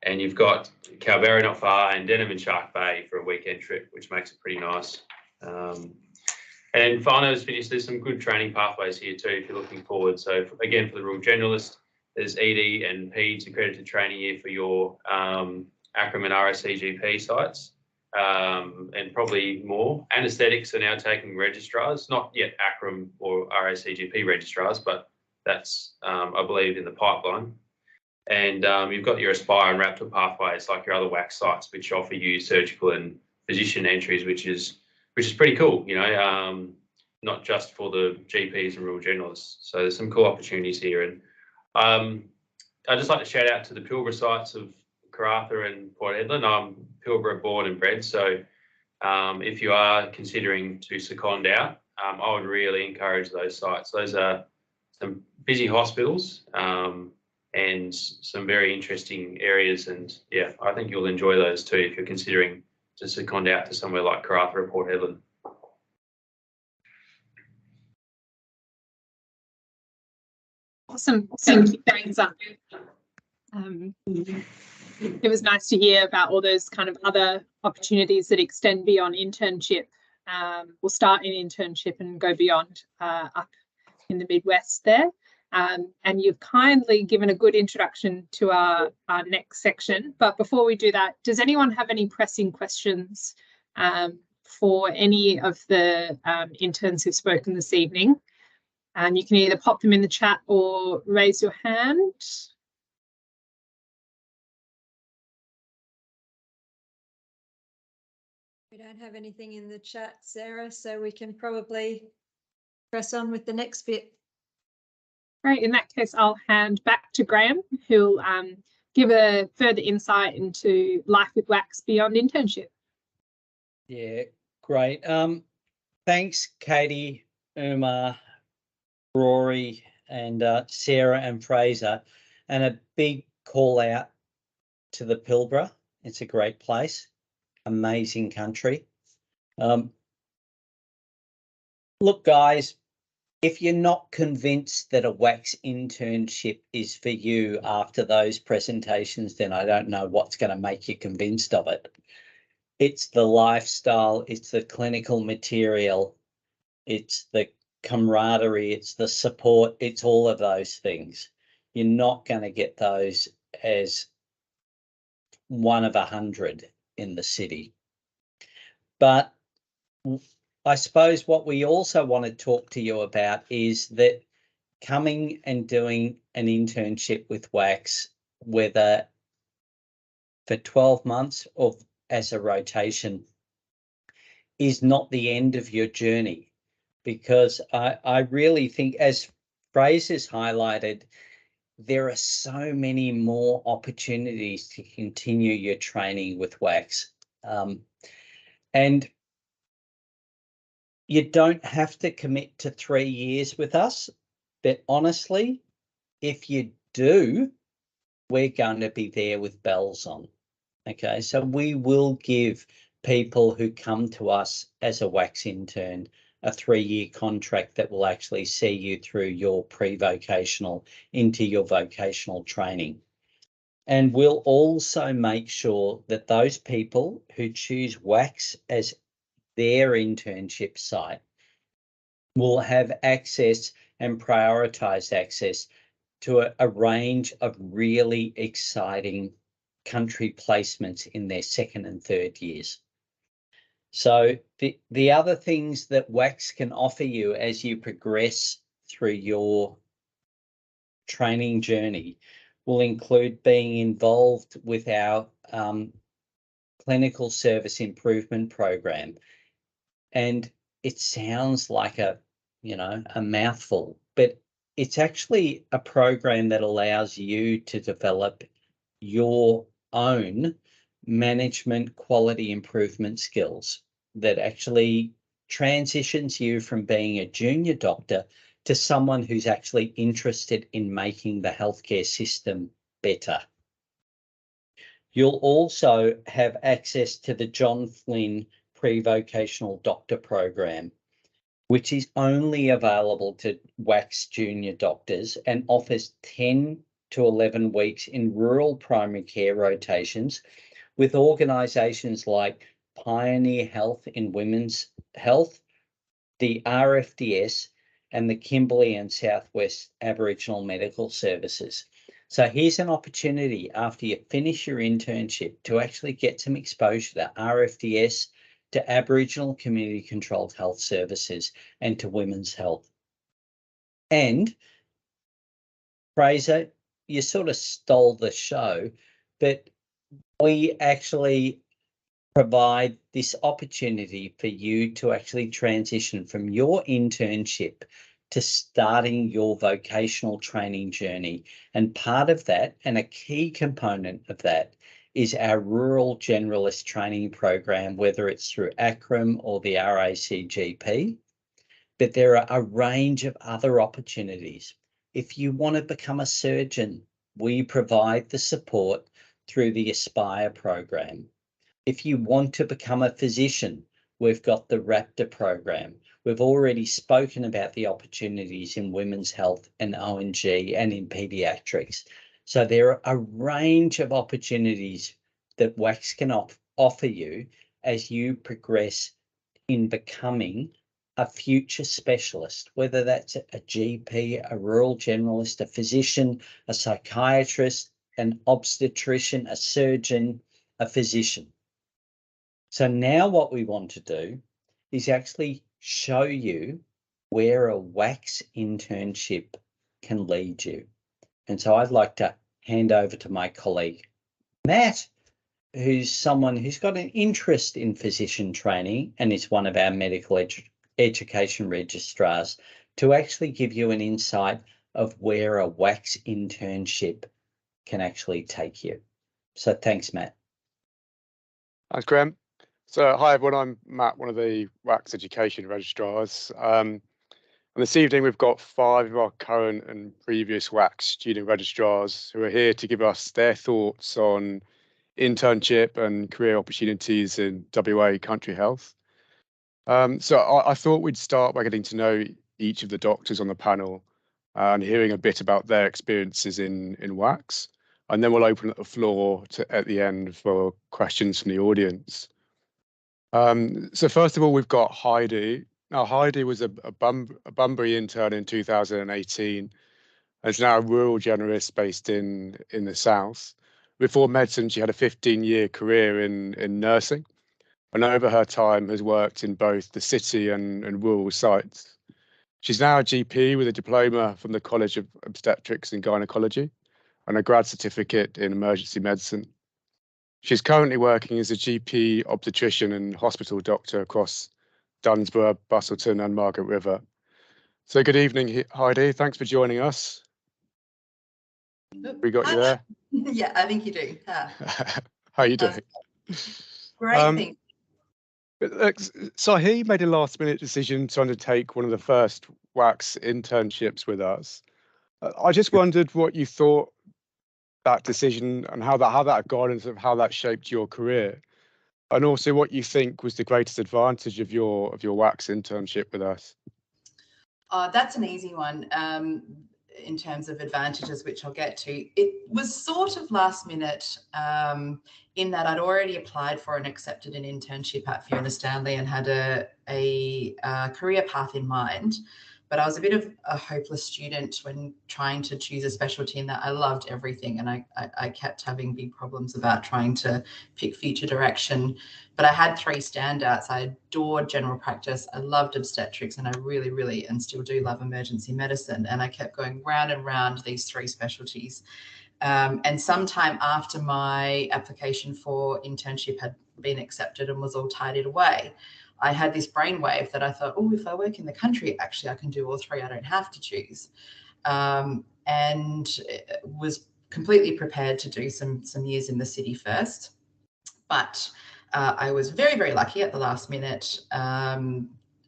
And you've got Calberry not far, and Denham and Shark Bay for a weekend trip, which makes it pretty nice. And finally, as finished, there's some good training pathways here too if you're looking forward. So again, for the rural generalist, there's ED and PEDS accredited training here for your ACRM and RSCGP sites, and probably more. Anaesthetics are now taking registrars, not yet ACRM or RSCGP registrars, but that's, I believe, in the pipeline. And you've got your Aspire and Raptor pathways, like your other WACHS sites, which offer you surgical and physician entries, which is pretty cool, you know, not just for the GPs and rural generalists. So there's some cool opportunities here. And I'd just like to shout out to the Pilbara sites of Karratha and Port Hedland. I'm Pilbara born and bred, so if you are considering to second out, I would really encourage those sites. Those are some busy hospitals, and some very interesting areas, and yeah, I think you'll enjoy those too if you're considering to second out to somewhere like Karratha or Port Hedland. Awesome. Thank you, thanks. It was nice to hear about all those kind of other opportunities that extend beyond internship. We'll start in internship and go beyond up in the Midwest there. And you've kindly given a good introduction to our next section. But before we do that, does anyone have any pressing questions for any of the interns who've spoken this evening? And you can either pop them in the chat or raise your hand. We don't have anything in the chat, Sarah, so we can probably press on with the next bit. Great. In that case, I'll hand back to Graham, who'll give a further insight into life with WACHS beyond internship. Yeah, great. Thanks, Katie, Uma, Rory, and Sarah and Fraser, and a big call out to the Pilbara. It's a great place, amazing country. Look, guys, if you're not convinced that a WACHS internship is for you after those presentations, then I don't know what's going to make you convinced of it. It's the lifestyle, it's the clinical material, it's the camaraderie, it's the support, it's all of those things. You're not going to get those as one of 100 in the city. But I suppose what we also want to talk to you about is that coming and doing an internship with WACHS, whether for 12 months or as a rotation, is not the end of your journey. Because I really think, as Fraser's highlighted, there are so many more opportunities to continue your training with WACHS. And you don't have to commit to 3 years with us, but honestly, if you do, we're going to be there with bells on. Okay, so we will give people who come to us as a WACHS intern a 3-year contract that will actually see you through your pre-vocational into your vocational training. And we'll also make sure that those people who choose WACHS as their internship site will have access and prioritised access to a range of really exciting country placements in their 2nd and 3rd years. So the other things that WACHS can offer you as you progress through your training journey will include being involved with our clinical service improvement program. And it sounds like a mouthful, but it's actually a program that allows you to develop your own management quality improvement skills that actually transitions you from being a junior doctor to someone who's actually interested in making the healthcare system better. You'll also have access to the John Flynn Pre-Vocational Doctor Program, which is only available to WACHS junior doctors and offers 10 to 11 weeks in rural primary care rotations with organisations like Pioneer Health in Women's Health, the RFDS, and the Kimberley and Southwest Aboriginal Medical Services. So here's an opportunity after you finish your internship to actually get some exposure to RFDS, to Aboriginal community controlled health services, and to women's health. And Fraser, you sort of stole the show, but we actually provide this opportunity for you to actually transition from your internship to starting your vocational training journey. And part of that, and a key component of that, is our Rural Generalist Training Program, whether it's through ACRM or the RACGP. But there are a range of other opportunities. If you want to become a surgeon, we provide the support through the Aspire program. If you want to become a physician, we've got the Raptor program. We've already spoken about the opportunities in women's health and ONG and in paediatrics. So there are a range of opportunities that WACHS can offer you as you progress in becoming a future specialist, whether that's a GP, a rural generalist, a physician, a psychiatrist, an obstetrician, a surgeon, a physician. So now what we want to do is actually show you where a WACHS internship can lead you. And so I'd like to hand over to my colleague, Matt, who's someone who's got an interest in physician training and is one of our medical education registrars, to actually give you an insight of where a WACHS internship can actually take you. So thanks, Matt. Thanks, Graham. So hi everyone, I'm Matt, one of the WACHS education registrars. And this evening we've got 5 of our current and previous WACHS student registrars who are here to give us their thoughts on internship and career opportunities in WA country health. So I thought we'd start by getting to know each of the doctors on the panel and hearing a bit about their experiences in WACHS. And then we'll open up the floor at the end for questions from the audience. So first of all, we've got Heidi. Now, Heidi was a Bunbury intern in 2018 and is now a rural generalist based in the south. Before medicine, she had a 15-year career in nursing, and over her time has worked in both the city and rural sites. She's now a GP with a diploma from the College of Obstetrics and Gynecology and a grad certificate in emergency medicine. She's currently working as a GP obstetrician and hospital doctor across Dunsborough, Busselton and Margaret River. So good evening, Heidi. Thanks for joining us. We got you there? Yeah, I think you do. How are you doing? Great, thanks. So he made a last-minute decision to undertake one of the first WACHS internships with us. I just wondered what you thought that decision and how that had gone and sort of how that shaped your career, and also what you think was the greatest advantage of your WACHS internship with us. That's an easy one in terms of advantages, which I'll get to. It was sort of last minute in that I'd already applied for and accepted an internship at Fiona Stanley and had a career path in mind. But I was a bit of a hopeless student when trying to choose a specialty, in that I loved everything and I kept having big problems about trying to pick future direction. But I had 3 standouts. I adored general practice, I loved obstetrics, and I really, really, and still do love emergency medicine. And I kept going round and round these 3 specialties. And sometime after my application for internship had been accepted and was all tidied away, I had this brainwave that I thought, oh, if I work in the country, actually I can do all 3. I don't have to choose. And was completely prepared to do some years in the city first. But I was very, very lucky at the last minute.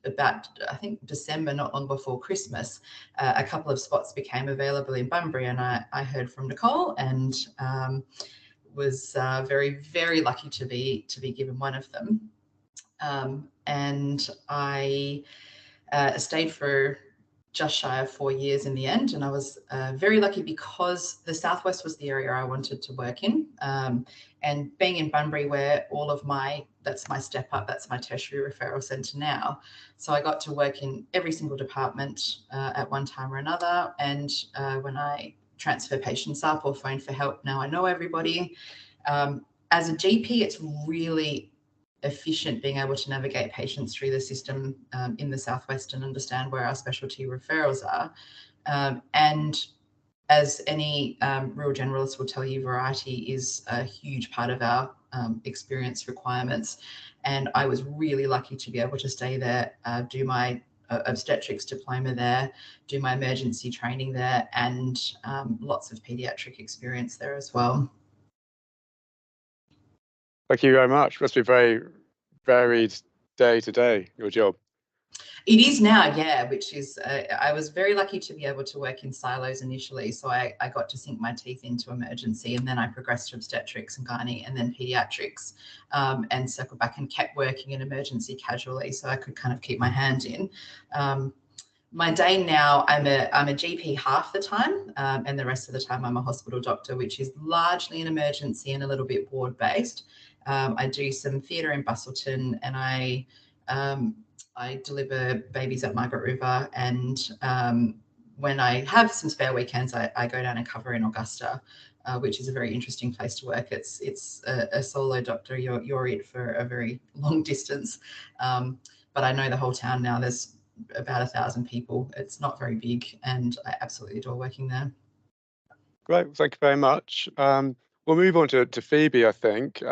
About, I think, December, not long before Christmas, a couple of spots became available in Bunbury, and I heard from Nicole and was very lucky to be given one of them. And I stayed for just shy of 4 years in the end. And I was very lucky because the Southwest was the area I wanted to work in. And being in Bunbury, where all of that's my step up, that's my tertiary referral centre now. So I got to work in every single department at one time or another. And when I transfer patients up or phone for help, now I know everybody. As a GP, it's really efficient being able to navigate patients through the system in the Southwest and understand where our specialty referrals are. And as any rural generalist will tell you, variety is a huge part of our experience requirements. And I was really lucky to be able to stay there, do my obstetrics diploma there, do my emergency training there, and lots of paediatric experience there as well. Thank you very much. Must be very varied day to day, your job. It is now, yeah, which is, I was very lucky to be able to work in silos initially. So I got to sink my teeth into emergency, and then I progressed to obstetrics and gynae and then paediatrics, and circled back and kept working in emergency casually so I could kind of keep my hand in. My day now, I'm a GP half the time, and the rest of the time I'm a hospital doctor, which is largely an emergency and a little bit ward-based. I do some theatre in Bustleton, and I deliver babies at Margaret River, and when I have some spare weekends, I go down and cover in Augusta, which is a very interesting place to work. It's a solo doctor. You're it for a very long distance, but I know the whole town now. There's about 1,000 people. It's not very big, and I absolutely adore working there. Great, thank you very much. We'll move on to Phoebe, I think.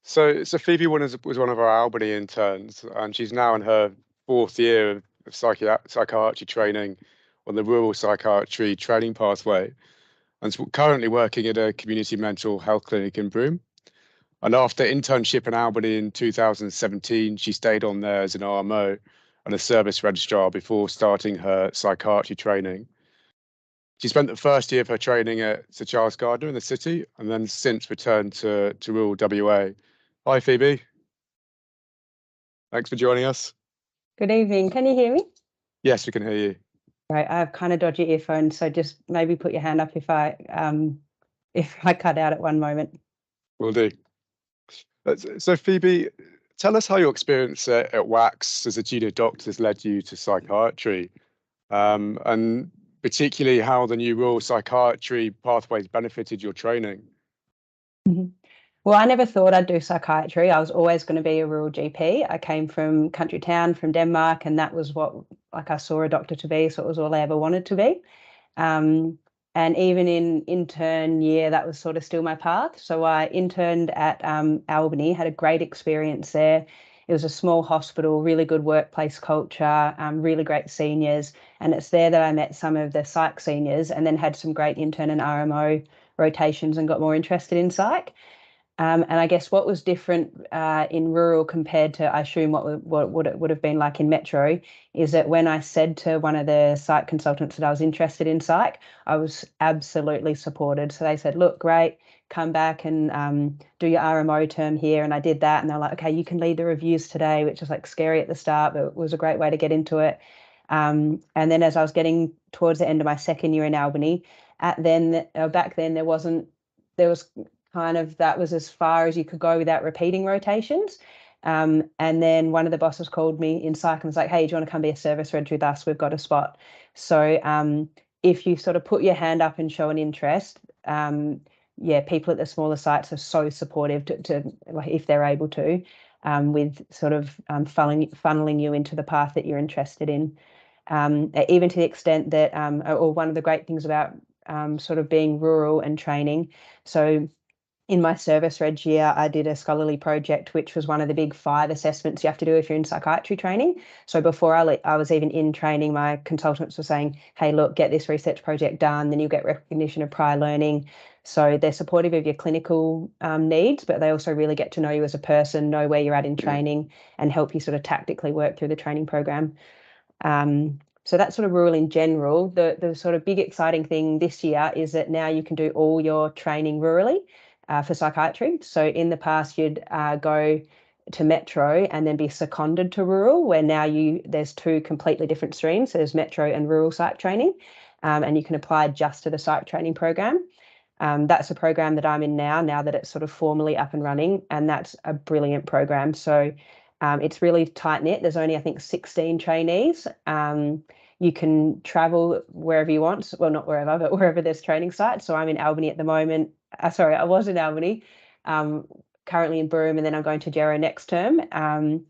So Phoebe was one of our Albany interns, and she's now in her 4th year of psychiatry training on the rural psychiatry training pathway, and is currently working at a community mental health clinic in Broome. And after internship in Albany in 2017, she stayed on there as an RMO and a service registrar before starting her psychiatry training. She spent the first year of her training at Sir Charles Gardner in the city, and then since returned to rural WA. Hi, Phoebe. Thanks for joining us. Good evening. Can you hear me? Yes, we can hear you. Right. I have kind of dodgy earphones, so just maybe put your hand up if I cut out at one moment. Will do. So, Phoebe, tell us how your experience at WACHS as a junior doctor has led you to psychiatry, and particularly how the new rural psychiatry pathways benefited your training. Mm-hmm. Well, I never thought I'd do psychiatry. I was always going to be a rural GP. I came from country town, from Denmark, and that was what I saw a doctor to be, so it was all I ever wanted to be. And even in intern year, that was sort of still my path. So I interned at Albany, had a great experience there. It was a small hospital, really good workplace culture, really great seniors. And it's there that I met some of the psych seniors, and then had some great intern and RMO rotations and got more interested in psych. And I guess what was different in rural compared to, I assume, what it would have been like in metro, is that when I said to one of the psych consultants that I was interested in psych, I was absolutely supported. So they said, look, great, come back and do your RMO term here. And I did that. And they're like, okay, you can lead the reviews today, which was like scary at the start, but it was a great way to get into it. And then as I was getting towards the end of my second year in Albany, back then there was kind of, that was as far as you could go without repeating rotations. And then one of the bosses called me in psych and was like, hey, do you want to come be a service reg with us? We've got a spot. So if you sort of put your hand up and show an interest, people at the smaller sites are so supportive to if they're able to, with sort of funneling you into the path that you're interested in. Even to the extent that, or one of the great things about sort of being rural and training. So in my service reg year, I did a scholarly project, which was one of the big 5 assessments you have to do if you're in psychiatry training. So before I was even in training, my consultants were saying, hey, look, get this research project done, then you'll get recognition of prior learning. So they're supportive of your clinical needs, but they also really get to know you as a person, know where you're at in training, and help you sort of tactically work through the training program. So that's sort of rural in general. The sort of big exciting thing this year is that now you can do all your training rurally. for psychiatry. So in the past, you'd go to metro and then be seconded to rural, where now there's two completely different streams. There's metro and rural psych training, and you can apply just to the psych training program. That's a program that I'm in now that it's sort of formally up and running, and that's a brilliant program. So it's really tight knit. There's only, I think, 16 trainees. You can travel wherever you want. Well, not wherever, but wherever there's training sites. So I'm in Albany at the moment. Sorry, I was in Albany, currently in Broome, and then I'm going to Gero next term. And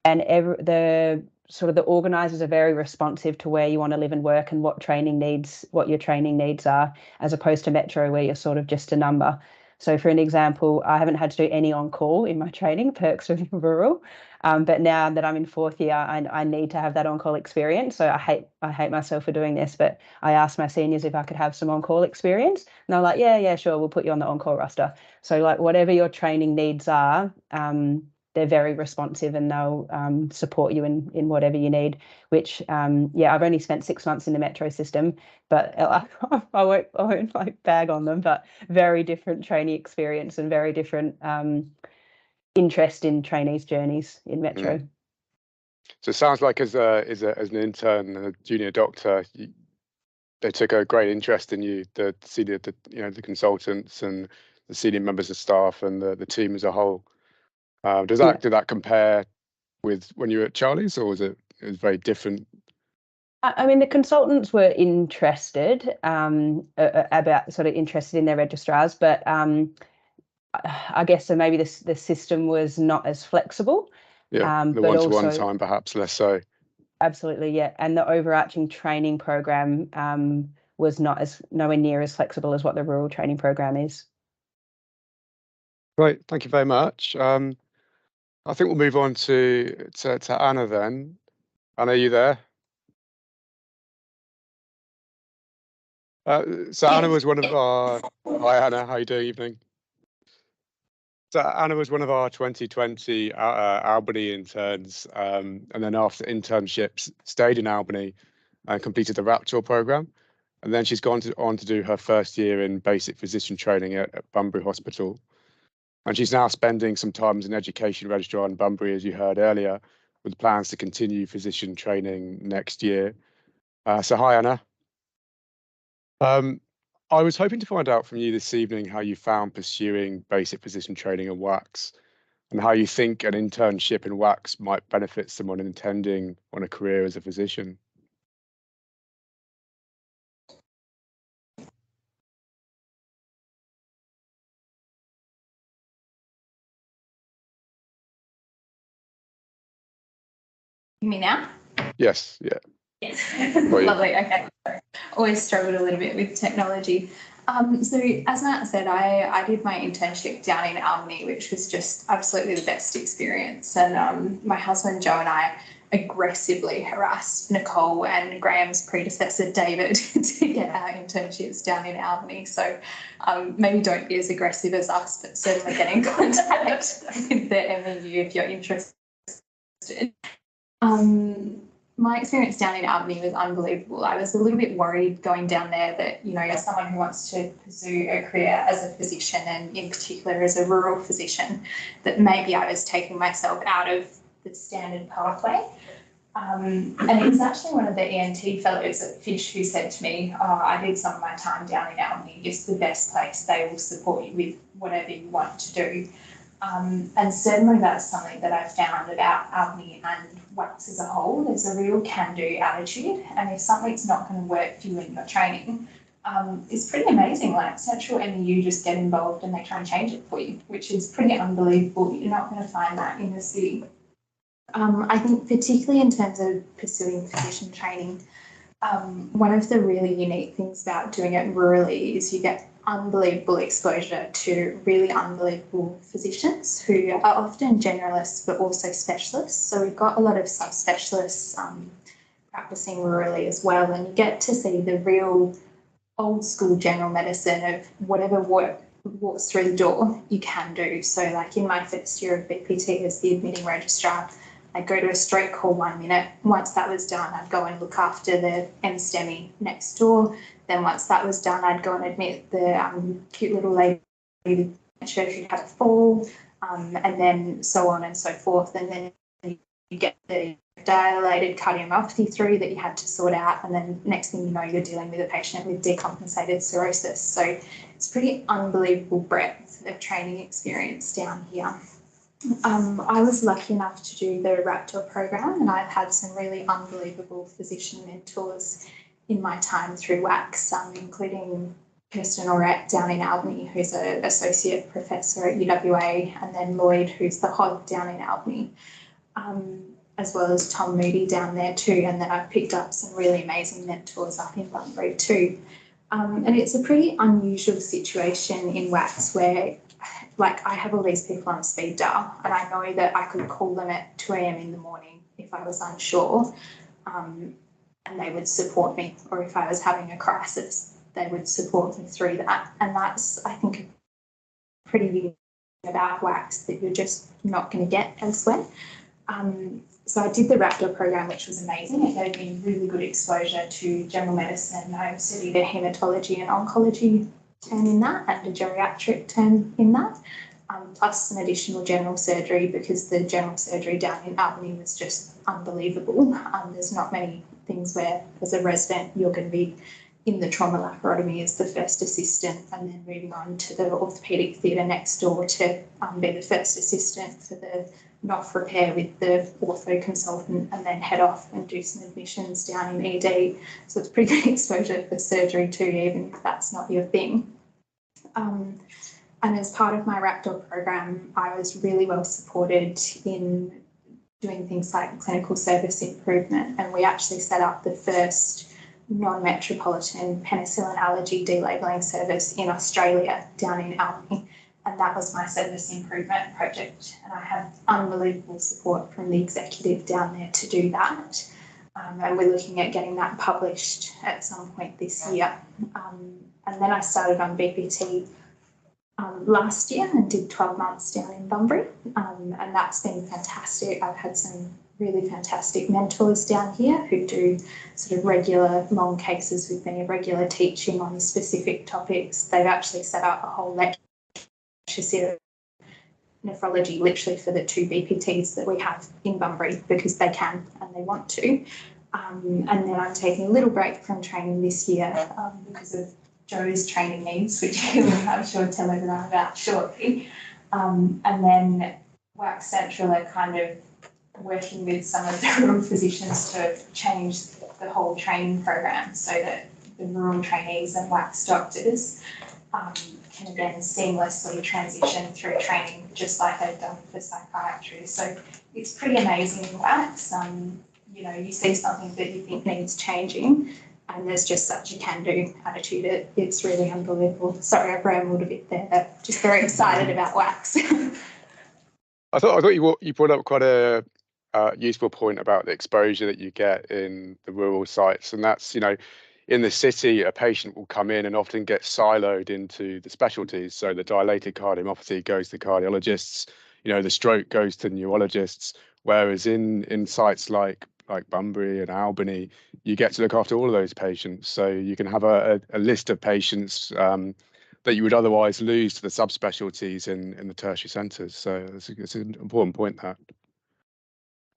the organisers are very responsive to where you want to live and work and what your training needs are, as opposed to metro, where you're sort of just a number. So for an example, I haven't had to do any on-call in my training, perks of rural. But now that I'm in fourth year, I need to have that on-call experience. So I hate myself for doing this, but I asked my seniors if I could have some on-call experience. And they're like, yeah, sure, we'll put you on the on-call roster. So like whatever your training needs are, they're very responsive, and they'll support you in whatever you need, which, I've only spent 6 months in the metro system, but I won't like bag on them, but very different trainee experience and very different interest in trainees' journeys in metro. So it sounds like as an intern and a junior doctor, they took a great interest in you, the consultants and the senior members of staff and the team as a whole. Did that compare with when you were at Charlie's, or was it very different? I mean, the consultants were interested about sort of interested in their registrars, but I guess so maybe the system was not as flexible. Yeah, the one-to-one time perhaps less so. Absolutely, yeah. And the overarching training program was nowhere near as flexible as what the rural training program is. Great, thank you very much. I think we'll move on to Anna then. Anna, are you there? So Anna was one of our... Hi Anna, how are you doing? Evening. So Anna was one of our 2020 Albany interns, and then after internships stayed in Albany and completed the Raptor program. And then she's gone on to do her first year in basic physician training at Bunbury Hospital. And she's now spending some time as an education registrar in Bunbury, as you heard earlier, with plans to continue physician training next year. So hi, Anna. I was hoping to find out from you this evening how you found pursuing basic physician training in WACHS, and how you think an internship in WACHS might benefit someone intending on a career as a physician. Me now? Yes, yeah. Yes. Lovely, okay. Sorry. Always struggled a little bit with technology. So as Matt said, I did my internship down in Albany, which was just absolutely the best experience. And my husband Joe and I aggressively harassed Nicole and Graham's predecessor David to get our internships down in Albany. So maybe don't be as aggressive as us, but certainly get in contact with the MEU if you're interested. My experience down in Albany was unbelievable. I was a little bit worried going down there that, as someone who wants to pursue a career as a physician, and in particular as a rural physician, that maybe I was taking myself out of the standard pathway. And it was actually one of the ENT fellows at Fish who said to me, I did some of my time down in Albany. It's the best place. They will support you with whatever you want to do. And certainly that's something that I've found about Albany and WACHS as a whole. There's a real can-do attitude, and if something's not going to work for you in your training, it's pretty amazing. Like Central MEU just get involved and they try and change it for you, which is pretty unbelievable. You're not going to find that in the city. I think particularly in terms of pursuing physician training, one of the really unique things about doing it rurally is you get unbelievable exposure to really unbelievable physicians who are often generalists but also specialists. So we've got a lot of subspecialists practicing rurally as well, and you get to see the real old school general medicine of whatever walks through the door you can do. So like in my first year of BPT as the admitting registrar, I'd go to a stroke call 1 minute. Once that was done, I'd go and look after the MSTEMI next door. Then once that was done, I'd go and admit the cute little lady with if you had a fall, and then so on and so forth. And then you get the dilated cardiomyopathy through that you had to sort out, and then next thing you know, you're dealing with a patient with decompensated cirrhosis. So it's pretty unbelievable breadth of training experience down here. I was lucky enough to do the Raptor program, and I've had some really unbelievable physician mentors in my time through WACHS, including Kirsten Orett down in Albany, who's an associate professor at UWA, and then Lloyd, who's the HOD down in Albany, as well as Tom Moody down there too. And then I've picked up some really amazing mentors up in Bunbury too. And it's a pretty unusual situation in WACHS where, like, I have all these people on speed dial, and I know that I could call them at 2 a.m. in the morning if I was unsure, and they would support me, or if I was having a crisis, they would support me through that. And that's, I think, pretty big about WACHS that you're just not going to get elsewhere. So I did the Raptor program, which was amazing. It gave me really good exposure to general medicine. I studied a haematology and oncology term in that, and a geriatric term in that, plus some additional general surgery, because the general surgery down in Albany was just unbelievable. There's not many things where, as a resident, you're going to be in the trauma laparotomy as the first assistant, and then moving on to the orthopaedic theatre next door to be the first assistant for the NOF repair with the ortho consultant, and then head off and do some admissions down in ED. So it's pretty good exposure for surgery too, even if that's not your thing. And as part of my Raptor program, I was really well supported in doing things like clinical service improvement, and we actually set up the first non-metropolitan penicillin allergy delabelling service in Australia down in Albany, and that was my service improvement project. And I had unbelievable support from the executive down there to do that, and we're looking at getting that published at some point this year. And then I started on BPT last year and did 12 months down in Bunbury, and that's been fantastic. I've had some really fantastic mentors down here who do sort of regular long cases with me, regular teaching on specific topics. They've actually set up a whole lecture series nephrology literally for the 2 BPTs that we have in Bunbury, because they can and they want to. And then I'm taking a little break from training this year because of Joe's training needs, which I'm sure tell everyone about shortly. And then WACHS Central are kind of working with some of the rural physicians to change the whole training program so that the rural trainees and WACHS doctors can again seamlessly transition through training just like they've done for psychiatry. So it's pretty amazing in WACHS. You know, you see something that you think needs changing, and there's just such a can-do attitude. It's really unbelievable. Sorry, I rambled a bit there, but just very excited about WACHS. I thought you brought up quite a useful point about the exposure that you get in the rural sites, and that's, you know, in the city, a patient will come in and often get siloed into the specialties. So the dilated cardiomyopathy goes to cardiologists, you know, the stroke goes to neurologists, whereas in sites like Bunbury and Albany, you get to look after all of those patients. So you can have a list of patients that you would otherwise lose to the subspecialties in the tertiary centres. So it's an important point, that.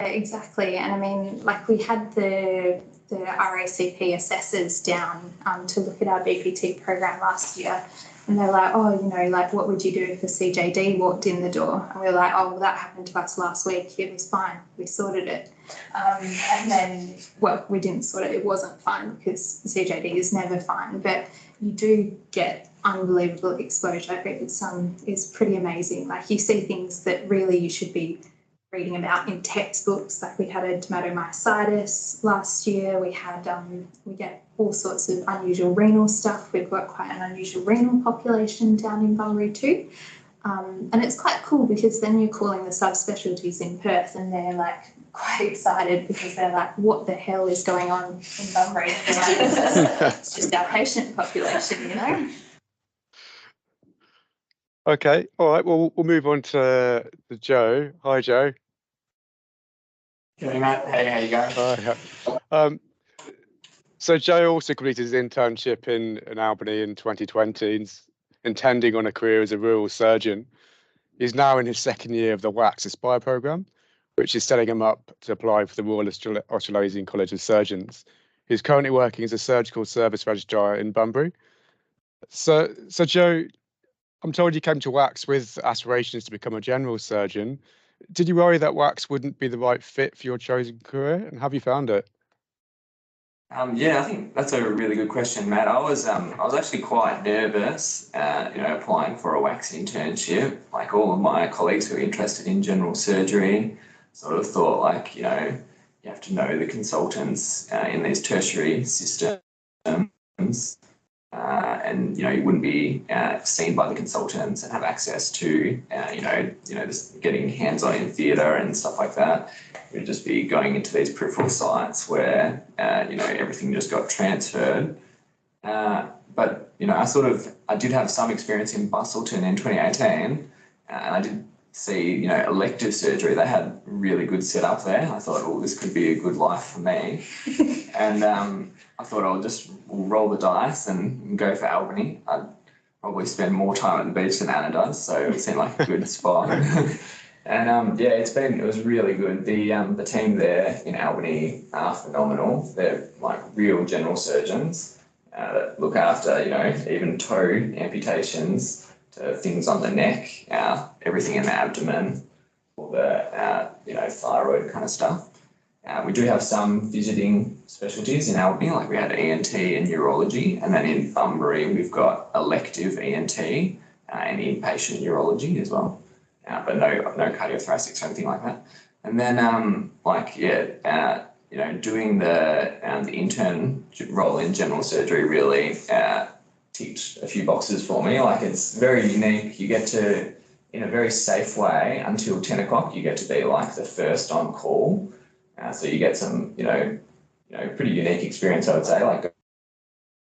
Exactly. And I mean, like, we had the RACP assessors down to look at our BPT program last year, and they're like, oh, you know, like, what would you do if a CJD walked in the door? And we were like, oh, well, that happened to us last week. It was fine. We sorted it. And then, well, we didn't sort it. It wasn't fine because CJD is never fine, but you do get unbelievable exposure. It's pretty amazing. Like, you see things that really you should be reading about in textbooks. Like, we had a dermatomyositis last year. We get all sorts of unusual renal stuff. We've got quite an unusual renal population down in Bunbury too. And it's quite cool because then you're calling the subspecialties in Perth and they're like quite excited because they're like, what the hell is going on in Bunbury? Like, it's just our patient population, you know? Okay, all right. Well, we'll move on to Joe. Hi, Joe. Hey, Matt. Hey, how you going? Hi. So Joe also completed his internship in Albany in 2020. intending on a career as a rural surgeon. He's now in his second year of the WACHS Aspire programme, which is setting him up to apply for the Royal Australasian College of Surgeons. He's currently working as a surgical service registrar in Bunbury. So Joe, I'm told you came to WACHS with aspirations to become a general surgeon. Did you worry that WACHS wouldn't be the right fit for your chosen career, and have you found it? Yeah, I think that's a really good question, Matt. I was actually quite nervous, applying for a WACHS internship. Like all of my colleagues who are interested in general surgery, sort of thought like, you have to know the consultants in these tertiary systems, and you wouldn't be seen by the consultants and have access to just getting hands-on in theatre and stuff like that. We'd just be going into these peripheral sites where everything just got transferred. But I did have some experience in Bustleton in 2018, and I did see elective surgery. They had really good setup there. I thought, oh, this could be a good life for me, and I thought I'll just roll the dice and go for Albany. I'd probably spend more time at the beach than Anna does, so it seemed like a good spot. And it was really good. The team there in Albany are phenomenal. They're like real general surgeons that look after, even toe amputations to things on the neck, everything in the abdomen, all the, thyroid kind of stuff. We do have some visiting specialties in Albany, like we had ENT and urology, and then in Bunbury we've got elective ENT and inpatient urology as well. But no cardiothoracics or anything like that. And then, doing the intern role in general surgery really ticked a few boxes for me. Like, it's very unique. You get to, in a very safe way, until 10 o'clock, you get to be like the first on call. So you get some, pretty unique experience, I would say, like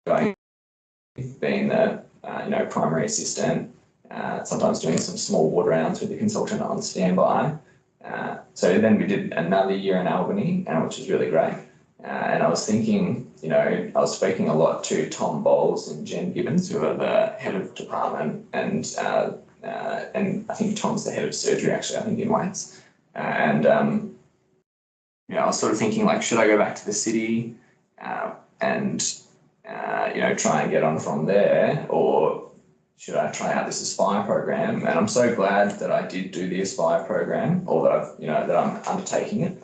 going, being the, primary assistant, sometimes doing some small ward rounds with the consultant on standby. So then we did another year in Albany, which was really great. And I was thinking, I was speaking a lot to Tom Bowles and Jen Gibbons, who are the head of department, and I think Tom's the head of surgery, actually, I think in WACHS. I was sort of thinking, like, should I go back to the city and try and get on from there, or should I try out this Aspire program? And I'm so glad that I did do the Aspire program, or that that I'm undertaking it.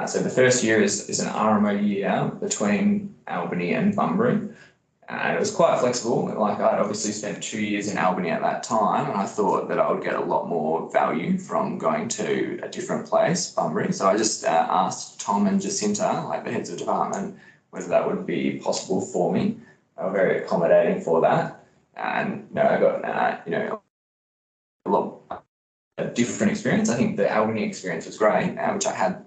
So the first year is an RMO year between Albany and Bunbury. And it was quite flexible. Like, I'd obviously spent 2 years in Albany at that time, and I thought that I would get a lot more value from going to a different place, Bunbury. So I just asked Tom and Jacinta, like the heads of department, whether that would be possible for me. They were very accommodating for that. And I got a lot of different experience. I think the Albany experience was great, which I had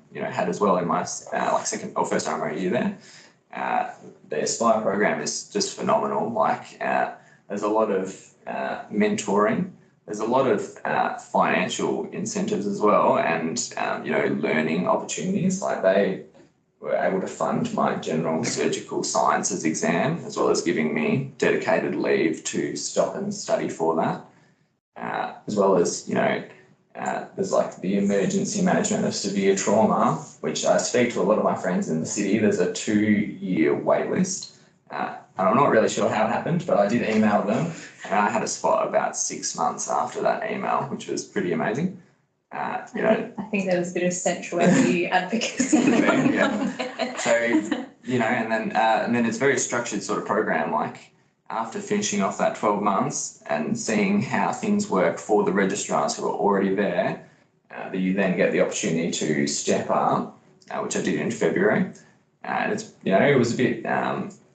as well in my second or first RMO year there. The Aspire program is just phenomenal. Like, there's a lot of mentoring. There's a lot of financial incentives as well, and learning opportunities. Like, they were able to fund my general surgical sciences exam, as well as giving me dedicated leave to stop and study for that, as well as there's like the emergency management of severe trauma, which I speak to a lot of my friends in the city. There's a 2-year wait list. And I'm not really sure how it happened, but I did email them, and I had a spot about 6 months after that email, which was pretty amazing. I think there was a bit of central EU advocacy. Yeah. So, and then it's a very structured sort of program. Like, after finishing off that 12 months and seeing how things work for the registrars who are already there, that you then get the opportunity to step up, which I did in February. And it's, it was a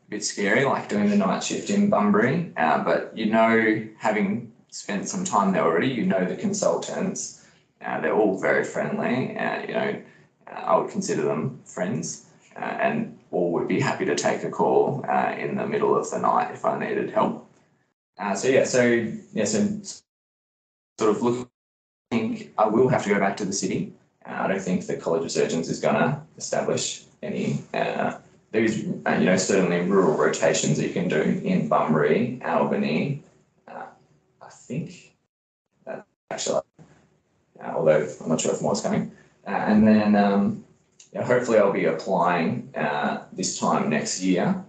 bit scary, like doing the night shift in Bunbury, but having spent some time there already, the consultants, they're all very friendly, I would consider them friends, and all would be happy to take a call in the middle of the night if I needed help. So sort of looking, I think I will have to go back to the city. I don't think the College of Surgeons is going to establish any. There's certainly rural rotations that you can do in Bunbury, Albany, think. Actually, although I'm not sure if more's coming. And then hopefully I'll be applying this time next year.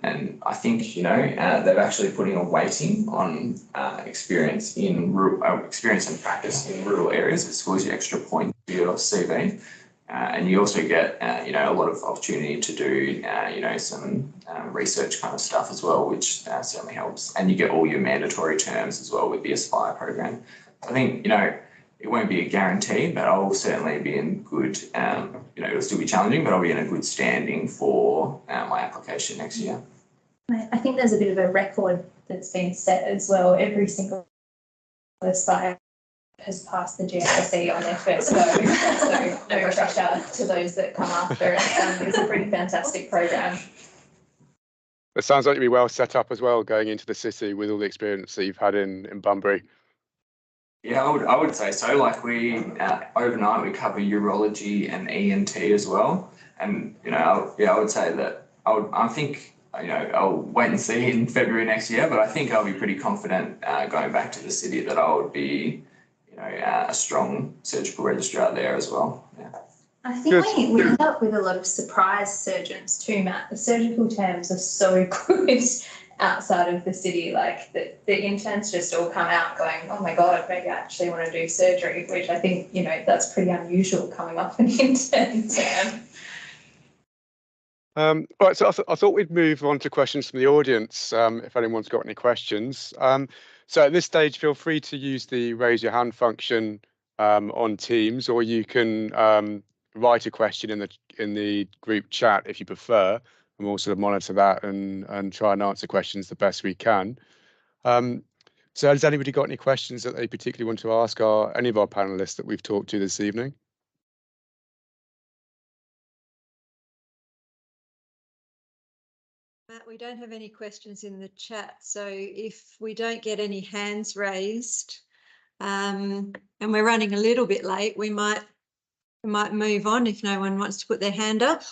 And I think, they're actually putting a weighting on experience and practice in rural areas. It scores you extra points for your CV. And you also get, a lot of opportunity to do, some research kind of stuff as well, which certainly helps. And you get all your mandatory terms as well with the Aspire program. I think, it won't be a guarantee, but I'll certainly be in good, it'll still be challenging, but I'll be in a good standing for my application next year. I think there's a bit of a record that's been set as well. Every single Aspire has passed the GRC on their first go, so no pressure to those that come after. It's a pretty fantastic program. It sounds like you'll be well set up as well going into the city with all the experience that you've had in Bunbury. Yeah, I would say so. Like we overnight we cover urology and ENT as well, and I would say that I think I'll wait and see in February next year, but I think I'll be pretty confident going back to the city that I would be a strong surgical registrar there as well. Yeah. I think we end up with a lot of surprise surgeons too, Matt. The surgical terms are so good outside of the city. Like the interns just all come out going, oh my God, maybe I actually want to do surgery, which I think, that's pretty unusual coming off an intern term. Right, so I thought we'd move on to questions from the audience, if anyone's got any questions. So at this stage, feel free to use the raise your hand function on Teams, or you can write a question in the group chat if you prefer, and we'll sort of monitor that and try and answer questions the best we can. So has anybody got any questions that they particularly want to ask any of our panelists that we've talked to this evening? Matt, we don't have any questions in the chat, so if we don't get any hands raised, and we're running a little bit late, we might move on if no one wants to put their hand up.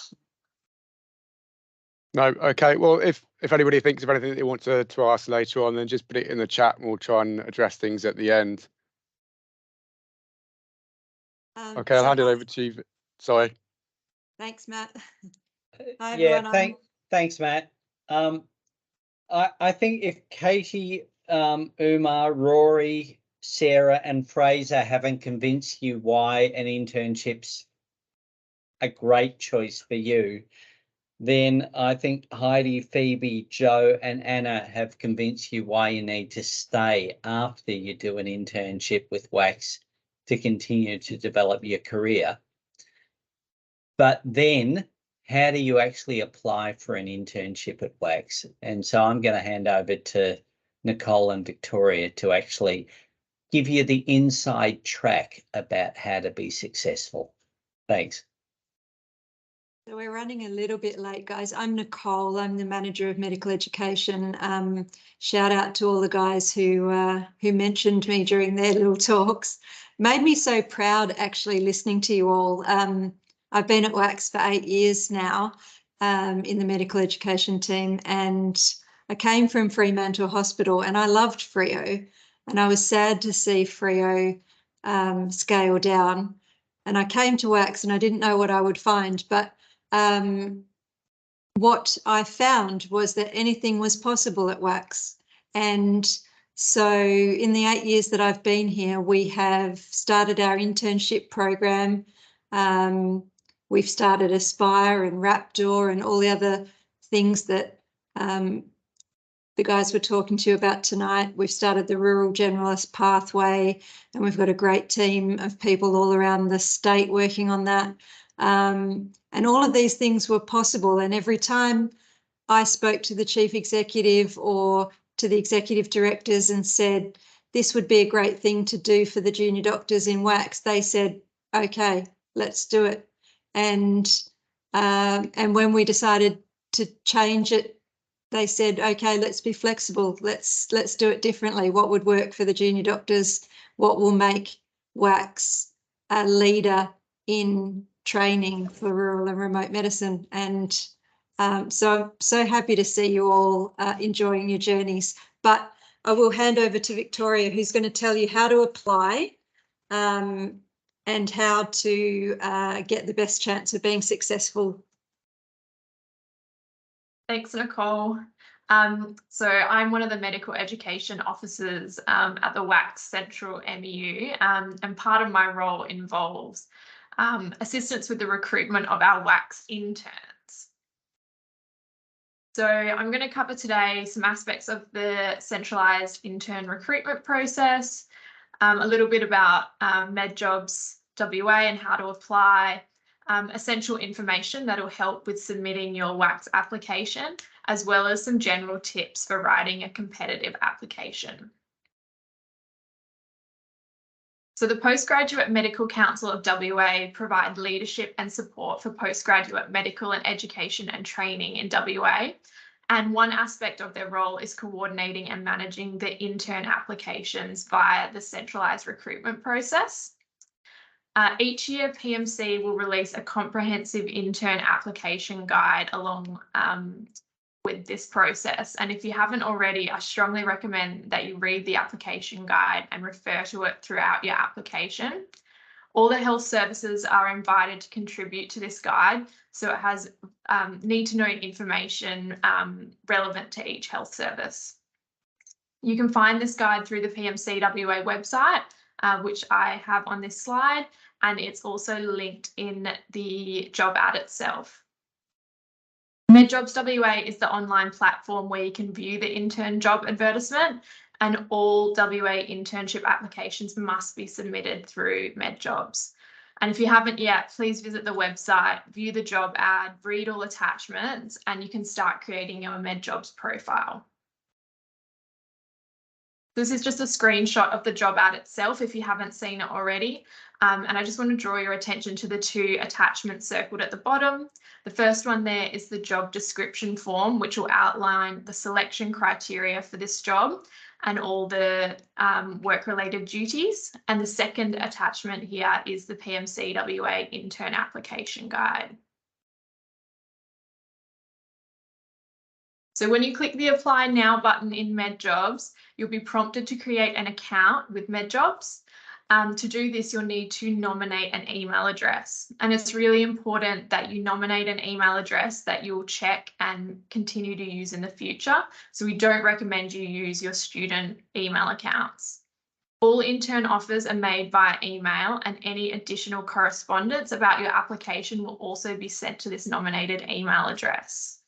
No, okay. Well, if anybody thinks of anything that they want to ask later on, then just put it in the chat and we'll try and address things at the end. Okay, I'll hand it over to you. Sorry. Thanks, Matt. Hi, everyone. Thanks, Matt. I think if Katie, Umar, Rory, Sarah and Fraser haven't convinced you why an internship's a great choice for you, then I think Heidi, Phoebe, Joe and Anna have convinced you why you need to stay after you do an internship with WACHS to continue to develop your career. But then how do you actually apply for an internship at WACHS? And so I'm going to hand over to Nicole and Victoria to actually give you the inside track about how to be successful. Thanks. So we're running a little bit late, guys. I'm Nicole. I'm the manager of medical education. Shout out to all the guys who mentioned me during their little talks. Made me so proud actually listening to you all. I've been at WACHS for 8 years now in the medical education team, and I came from Fremantle Hospital and I loved Freo, and I was sad to see Freo scale down. And I came to WACHS and I didn't know what I would find, but what I found was that anything was possible at WACHS. And so in the 8 years that I've been here, we have started our internship program. We've started Aspire and Raptor and all the other things that the guys were talking to you about tonight. We've started the Rural Generalist Pathway, and we've got a great team of people all around the state working on that. And all of these things were possible. And every time I spoke to the chief executive or to the executive directors and said, this would be a great thing to do for the junior doctors in WACHS, they said, okay, let's do it. And when we decided to change it, they said, okay, let's be flexible. Let's do it differently. What would work for the junior doctors? What will make WACHS a leader in training for rural and remote medicine? And so I'm so happy to see you all enjoying your journeys. But I will hand over to Victoria, who's going to tell you how to apply and how to get the best chance of being successful. Thanks, Nicole. So I'm one of the medical education officers at the WACHS Central MEU, and part of my role involves assistance with the recruitment of our WACHS interns. So I'm going to cover today some aspects of the centralised intern recruitment process, a little bit about MedJobs WA and how to apply, essential information that will help with submitting your WACHS application, as well as some general tips for writing a competitive application. So the Postgraduate Medical Council of WA provide leadership and support for postgraduate medical and education and training in WA. And one aspect of their role is coordinating and managing the intern applications via the centralised recruitment process. Each year, PMC will release a comprehensive intern application guide along with this process. And if you haven't already, I strongly recommend that you read the application guide and refer to it throughout your application. All the health services are invited to contribute to this guide, so it has need-to-know information relevant to each health service. You can find this guide through the PMC WA website, which I have on this slide, and it's also linked in the job ad itself. MedJobs WA is the online platform where you can view the intern job advertisement, and all WA internship applications must be submitted through MedJobs. And if you haven't yet, please visit the website, view the job ad, read all attachments, and you can start creating your MedJobs profile. This is just a screenshot of the job ad itself if you haven't seen it already. And I just want to draw your attention to the two attachments circled at the bottom. The first one there is the job description form, which will outline the selection criteria for this job and all the work-related duties. And the second attachment here is the PMC WA intern application guide. So when you click the Apply Now button in MedJobs, you'll be prompted to create an account with MedJobs. To do this, you'll need to nominate an email address. And it's really important that you nominate an email address that you'll check and continue to use in the future. So we don't recommend you use your student email accounts. All intern offers are made via email, and any additional correspondence about your application will also be sent to this nominated email address.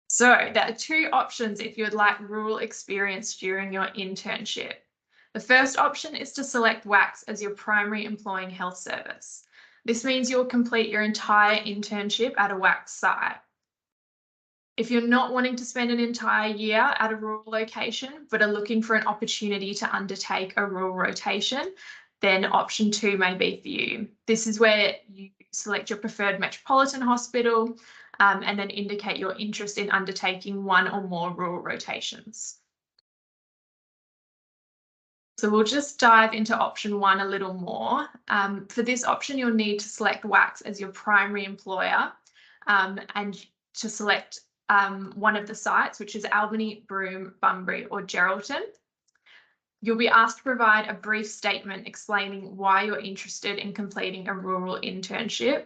So there are two options if you would like rural experience during your internship. The first option is to select WACHS as your primary employing health service. This means you'll complete your entire internship at a WACHS site. If you're not wanting to spend an entire year at a rural location, but are looking for an opportunity to undertake a rural rotation, then option 2 may be for you. This is where you select your preferred metropolitan hospital, and then indicate your interest in undertaking one or more rural rotations. So we'll just dive into option 1 a little more. For this option, you'll need to select WACHS as your primary employer, and to select one of the sites, which is Albany, Broome, Bunbury or Geraldton. You'll be asked to provide a brief statement explaining why you're interested in completing a rural internship.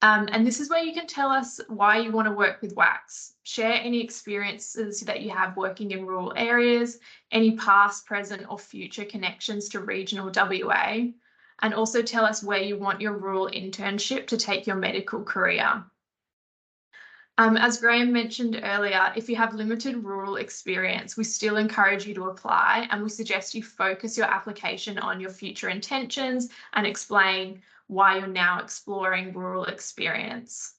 And this is where you can tell us why you want to work with WACHS. Share any experiences that you have working in rural areas, any past, present or future connections to regional WA, and also tell us where you want your rural internship to take your medical career. As Graham mentioned earlier, if you have limited rural experience, we still encourage you to apply, and we suggest you focus your application on your future intentions and explain why you're now exploring rural experience.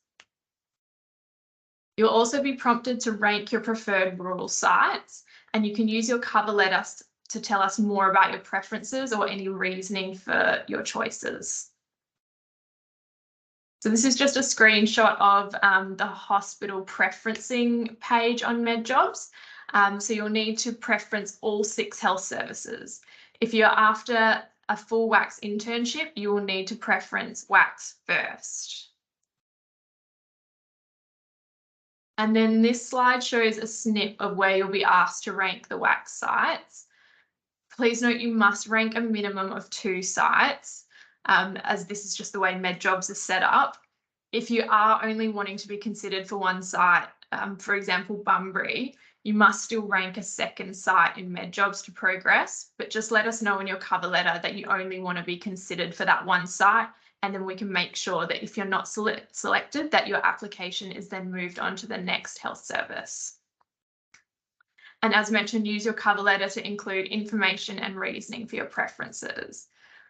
You'll also be prompted to rank your preferred rural sites, and you can use your cover letter to tell us more about your preferences or any reasoning for your choices. So this is just a screenshot of the hospital preferencing page on MedJobs. So you'll need to preference all 6 health services. If you're after a full WACHS internship, you will need to preference WACHS first. And then this slide shows a snip of where you'll be asked to rank the WACHS sites. Please note you must rank a minimum of 2 sites, as this is just the way MedJobs is set up. If you are only wanting to be considered for one site, for example, Bunbury, you must still rank a 2nd site in MedJobs to progress, but just let us know in your cover letter that you only want to be considered for that one site, and then we can make sure that if you're not selected, that your application is then moved on to the next health service. And as mentioned, use your cover letter to include information and reasoning for your preferences.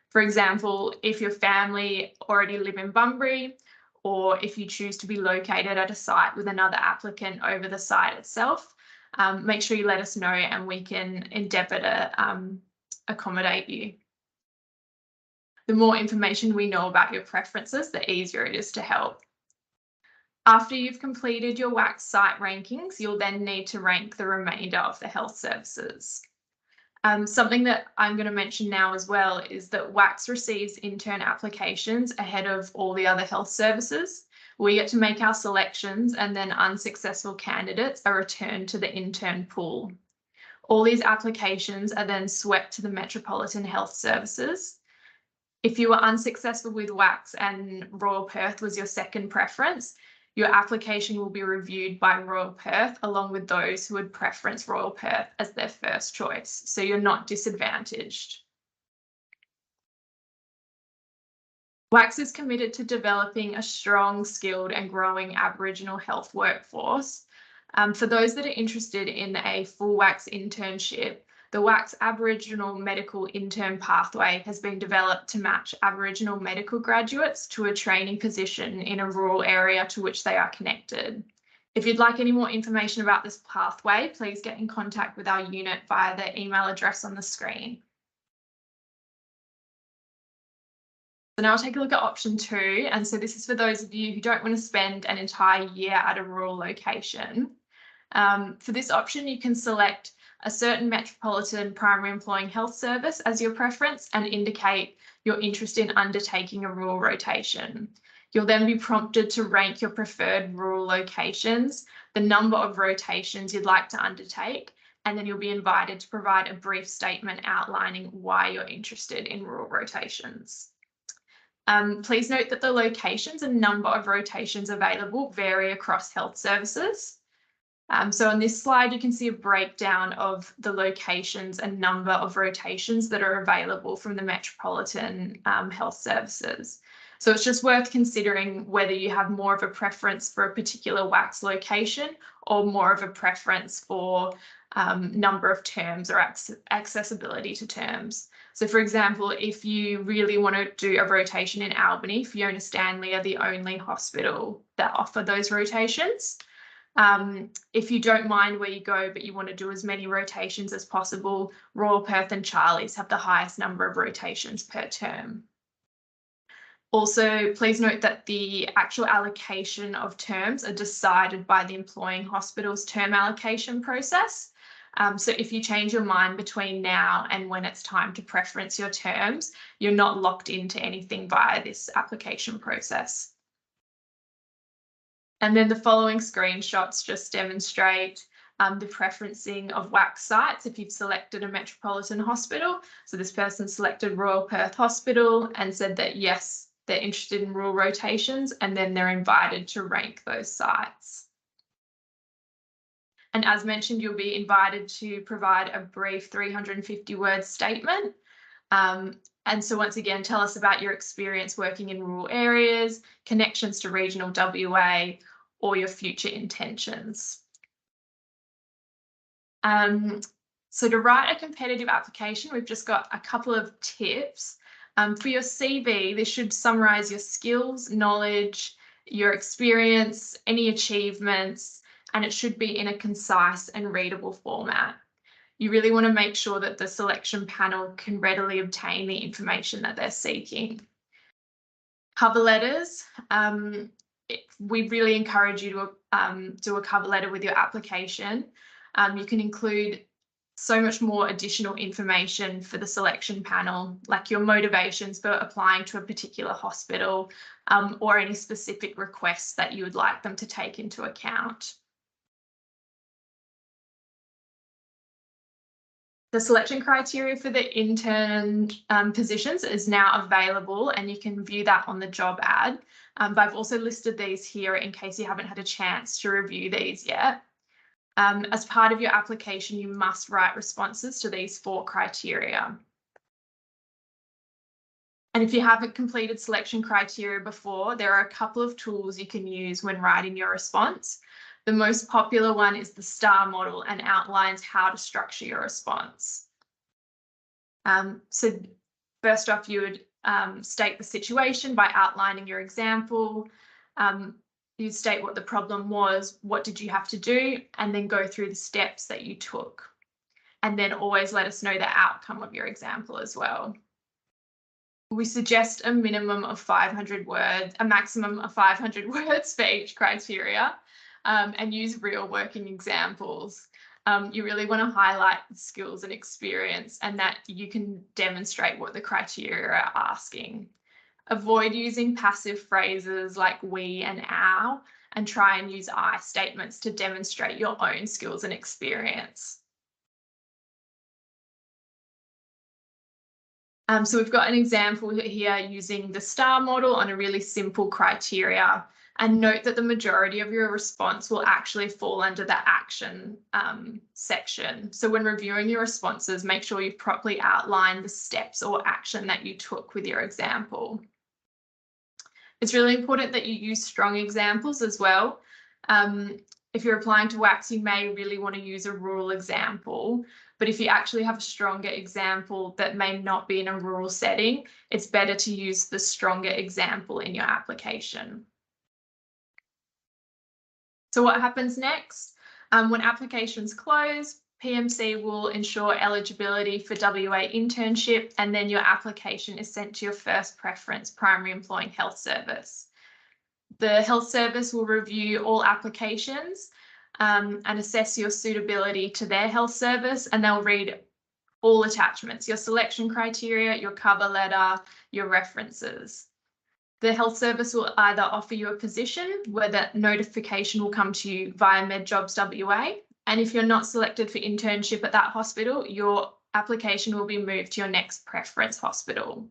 For example, if your family already live in Bunbury, or if you choose to be located at a site with another applicant over the site itself, make sure you let us know and we can endeavour to accommodate you. The more information we know about your preferences, the easier it is to help. After you've completed your WACHS site rankings, you'll then need to rank the remainder of the health services. Something that I'm going to mention now as well is that WACHS receives intern applications ahead of all the other health services. We get to make our selections, and then unsuccessful candidates are returned to the intern pool. All these applications are then swept to the Metropolitan Health Services. If you were unsuccessful with WACHS and Royal Perth was your 2nd preference, your application will be reviewed by Royal Perth along with those who would preference Royal Perth as their 1st choice, so you're not disadvantaged. WACHS is committed to developing a strong, skilled and growing Aboriginal health workforce. For those that are interested in a full WACHS internship, the WACHS Aboriginal Medical Intern Pathway has been developed to match Aboriginal medical graduates to a training position in a rural area to which they are connected. If you'd like any more information about this pathway, please get in contact with our unit via the email address on the screen. So now I'll take a look at option 2. And so this is for those of you who don't want to spend an entire year at a rural location. For this option, you can select a certain metropolitan primary employing health service as your preference and indicate your interest in undertaking a rural rotation. You'll then be prompted to rank your preferred rural locations, the number of rotations you'd like to undertake, and then you'll be invited to provide a brief statement outlining why you're interested in rural rotations. Please note that the locations and number of rotations available vary across health services. So on this slide, you can see a breakdown of the locations and number of rotations that are available from the Metropolitan Health Services. So it's just worth considering whether you have more of a preference for a particular WACHS location or more of a preference for number of terms or accessibility to terms. So for example, if you really want to do a rotation in Albany, Fiona Stanley are the only hospital that offer those rotations. If you don't mind where you go, but you want to do as many rotations as possible, Royal Perth and Charlie's have the highest number of rotations per term. Also, please note that the actual allocation of terms are decided by the employing hospital's term allocation process. So if you change your mind between now and when it's time to preference your terms, you're not locked into anything via this application process. And then the following screenshots just demonstrate the preferencing of WACHS sites if you've selected a metropolitan hospital. So this person selected Royal Perth Hospital and said that yes, they're interested in rural rotations, and then they're invited to rank those sites. And as mentioned, you'll be invited to provide a brief 350-word statement. And so once again, tell us about your experience working in rural areas, connections to regional WA, or your future intentions. So to write a competitive application, we've just got a couple of tips. For your CV, this should summarise your skills, knowledge, your experience, any achievements, and it should be in a concise and readable format. You really want to make sure that the selection panel can readily obtain the information that they're seeking. Cover letters. We really encourage you to do a cover letter with your application. You can include so much more additional information for the selection panel, like your motivations for applying to a particular hospital, or any specific requests that you would like them to take into account. The selection criteria for the intern positions is now available, and you can view that on the job ad. But I've also listed these here in case you haven't had a chance to review these yet. As part of your application, you must write responses to these 4 criteria. And if you haven't completed selection criteria before, there are a couple of tools you can use when writing your response. The most popular one is the STAR model and outlines how to structure your response. So first off, you would state the situation by outlining your example. You'd state what the problem was, what did you have to do, and then go through the steps that you took. And then always let us know the outcome of your example as well. We suggest a minimum of 500 words, a maximum of 500 words for each criteria. And use real working examples. You really want to highlight the skills and experience and that you can demonstrate what the criteria are asking. Avoid using passive phrases like we and our, and try and use I statements to demonstrate your own skills and experience. So we've got an example here using the STAR model on a really simple criteria. And note that the majority of your response will actually fall under the action section. So when reviewing your responses, make sure you've properly outlined the steps or action that you took with your example. It's really important that you use strong examples as well. If you're applying to WACHS, you may really want to use a rural example. But if you actually have a stronger example that may not be in a rural setting, it's better to use the stronger example in your application. So what happens next? When applications close, PMC will ensure eligibility for WA internship, and then your application is sent to your first preference primary employing health service. The health service will review all applications and assess your suitability to their health service, and they'll read all attachments, your selection criteria, your cover letter, your references. The health service will either offer you a position where that notification will come to you via MedJobs WA. And if you're not selected for internship at that hospital, your application will be moved to your next preference hospital.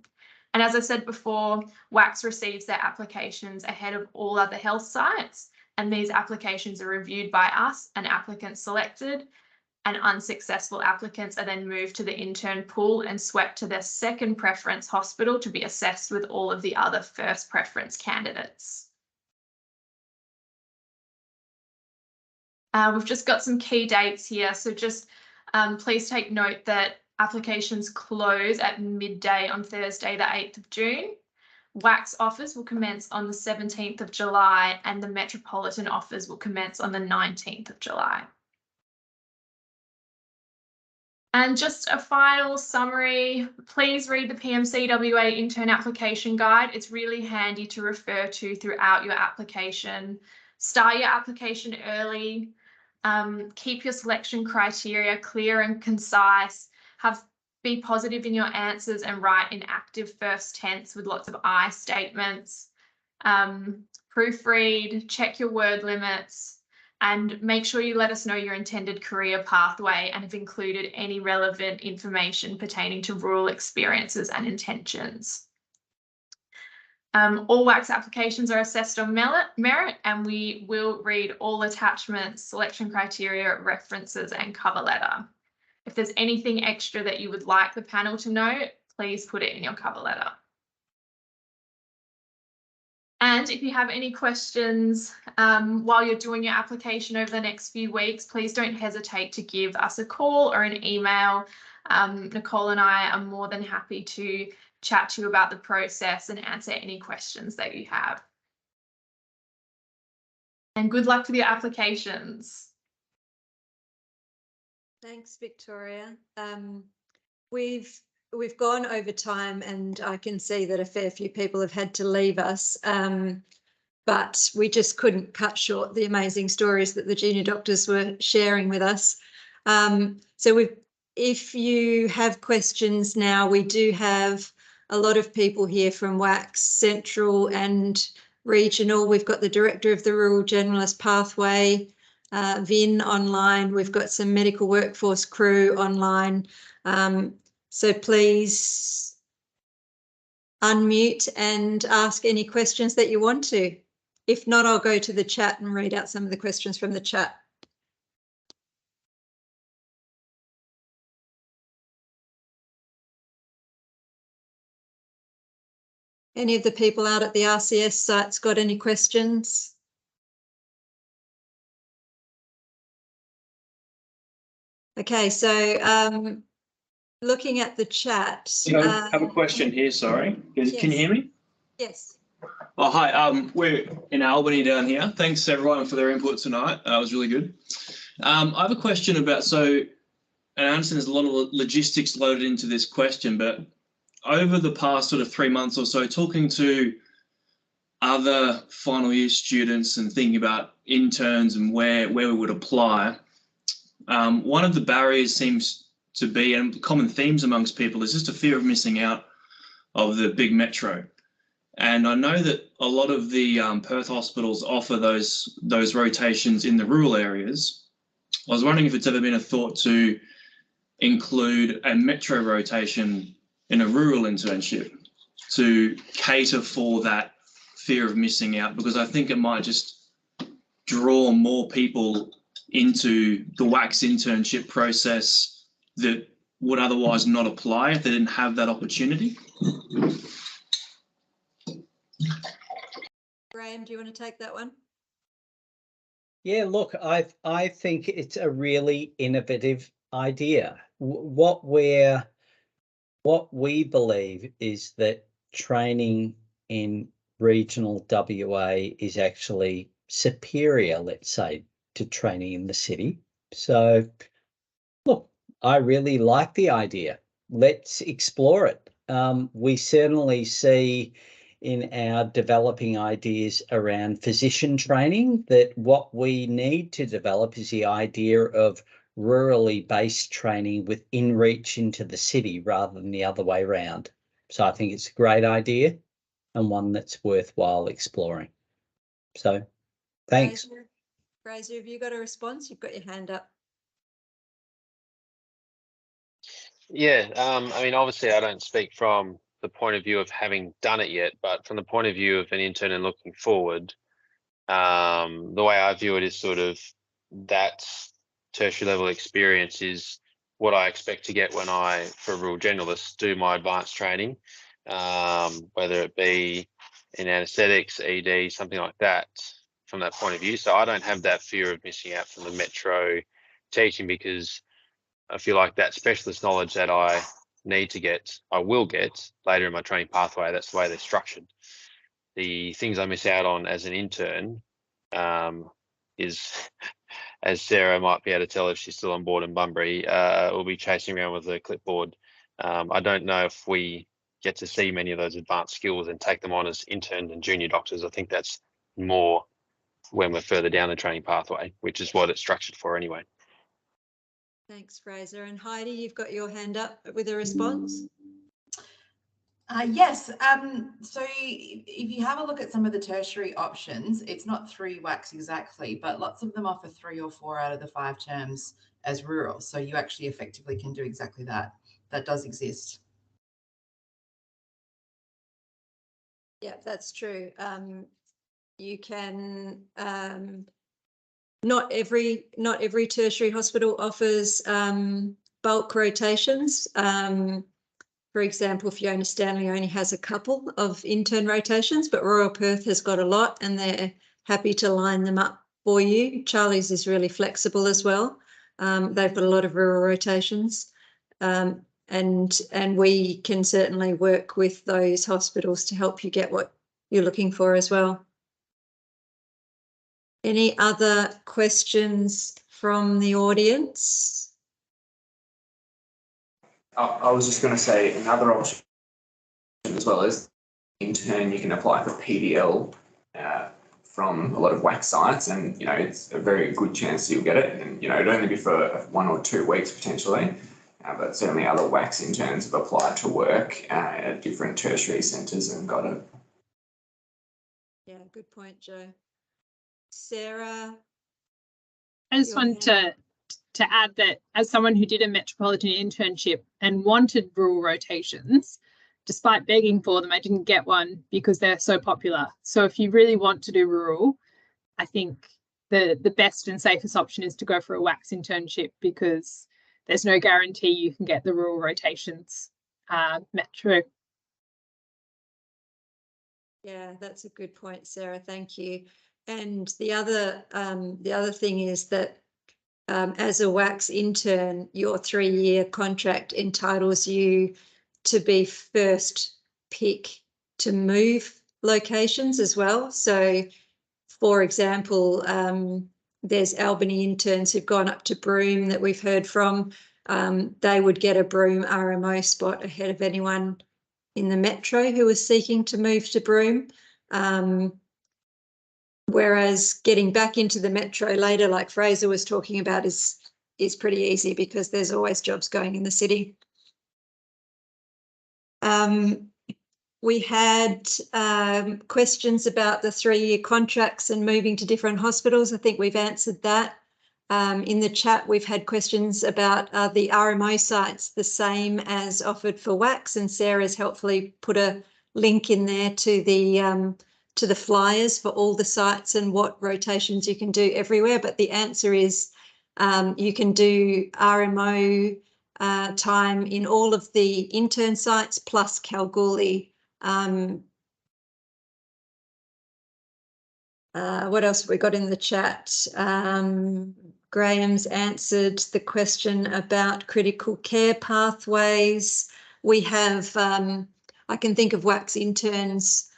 And as I said before, WACHS receives their applications ahead of all other health sites. And these applications are reviewed by us and applicants selected. And unsuccessful applicants are then moved to the intern pool and swept to their second preference hospital to be assessed with all of the other first preference candidates. We've just got some key dates here, so just please take note that applications close at midday on Thursday, the 8th of June. WACHS offers will commence on the 17th of July and the Metropolitan offers will commence on the 19th of July. And just a final summary, please read the PMC WA intern application guide. It's really handy to refer to throughout your application. Start your application early, keep your selection criteria clear and concise, be positive in your answers and write in active first tense with lots of I statements. Proofread, check your word limits, and make sure you let us know your intended career pathway and have included any relevant information pertaining to rural experiences and intentions. All WACHS applications are assessed on merit, and we will read all attachments, selection criteria, references, and cover letter. If there's anything extra that you would like the panel to know, please put it in your cover letter. And if you have any questions while you're doing your application over the next few weeks, please don't hesitate to give us a call or an email. Nicole and I are more than happy to chat to you about the process and answer any questions that you have. And good luck with your applications. Thanks, Victoria. We've gone over time and I can see that a fair few people have had to leave us, but we just couldn't cut short the amazing stories that the junior doctors were sharing with us. If you have questions now, we do have a lot of people here from WACHS Central and Regional. We've got the Director of the Rural Generalist Pathway, Vin online. We've got some medical workforce crew online. So please unmute and ask any questions that you want to. If not, I'll go to the chat and read out some of the questions from the chat. Any of the people out at the RCS sites got any questions? Okay, so looking at the chat. I have a question here, sorry. Can you hear me? Yes. Oh, hi. We're in Albany down here. Thanks everyone for their input tonight. It was really good. I have a question about, and I understand there's a lot of logistics loaded into this question, but over the past sort of 3 months or so, talking to other final year students and thinking about interns and where we would apply, one of the barriers seems to be, and common themes amongst people, is just a fear of missing out of the big metro. And I know that a lot of the Perth hospitals offer those rotations in the rural areas. I was wondering if it's ever been a thought to include a metro rotation in a rural internship to cater for that fear of missing out, because I think it might just draw more people into the WACHS internship process that would otherwise not apply if they didn't have that opportunity. Graham, do you want to take that one? Yeah, look, I think it's a really innovative idea. What we believe is that training in regional WA is actually superior, let's say, to training in the city. So, look, I really like the idea. Let's explore it. We certainly see in our developing ideas around physician training that what we need to develop is the idea of rurally based training with in-reach into the city rather than the other way around. So I think it's a great idea and one that's worthwhile exploring. So thanks. Fraser, have you got a response? You've got your hand up. Yeah, I mean, obviously I don't speak from the point of view of having done it yet, but from the point of view of an intern and looking forward, the way I view it is sort of that tertiary level experience is what I expect to get when I, for a rural generalist, do my advanced training, whether it be in anaesthetics, ED, something like that, from that point of view. So I don't have that fear of missing out from the metro teaching, because I feel like that specialist knowledge that I need to get, I will get later in my training pathway. That's the way they're structured. The things I miss out on as an intern is, as Sarah might be able to tell if she's still on board in Bunbury, will be chasing around with a clipboard. I don't know if we get to see many of those advanced skills and take them on as interns and junior doctors. I think that's more when we're further down the training pathway, which is what it's structured for anyway. Thanks, Fraser. And Heidi, you've got your hand up with a response. Yes. So if you have a look at some of the tertiary options, it's not 3 WACS exactly, but lots of them offer 3 or 4 out of the 5 terms as rural. So you actually effectively can do exactly that. That does exist. Yeah, that's true. You can, not every tertiary hospital offers bulk rotations. For example, Fiona Stanley only has a couple of intern rotations, but Royal Perth has got a lot and they're happy to line them up for you. Charlie's is really flexible as well. They've got a lot of rural rotations, and we can certainly work with those hospitals to help you get what you're looking for as well. Any other questions from the audience? I was just going to say another option as well as intern, you can apply for PDL from a lot of WACS sites, and it's a very good chance you'll get it, and it'd only be for 1 or 2 weeks potentially, but certainly other WACS interns have applied to work at different tertiary centres and got it. Yeah, good point, Joe. Sarah, I just want to to add that as someone who did a metropolitan internship and wanted rural rotations, despite begging for them, I didn't get one because they're so popular. So if you really want to do rural, I think the best and safest option is to go for a WACS internship, because there's no guarantee you can get the rural rotations metro. Yeah, that's a good point, Sarah. Thank you. And the other thing is that as a WACS intern, your 3-year contract entitles you to be first pick to move locations as well. So, for example, there's Albany interns who've gone up to Broome that we've heard from. They would get a Broome RMO spot ahead of anyone in the metro who was seeking to move to Broome. Whereas getting back into the metro later, like Fraser was talking about, is pretty easy because there's always jobs going in the city. We had questions about the 3-year contracts and moving to different hospitals. I think we've answered that. In the chat, we've had questions about the RMO sites the same as offered for WACS, and Sarah's helpfully put a link in there to the flyers for all the sites and what rotations you can do everywhere. But the answer is you can do RMO time in all of the intern sites plus Kalgoorlie. What else have we got in the chat? Graham's answered the question about critical care pathways. We have, I can think of WACS interns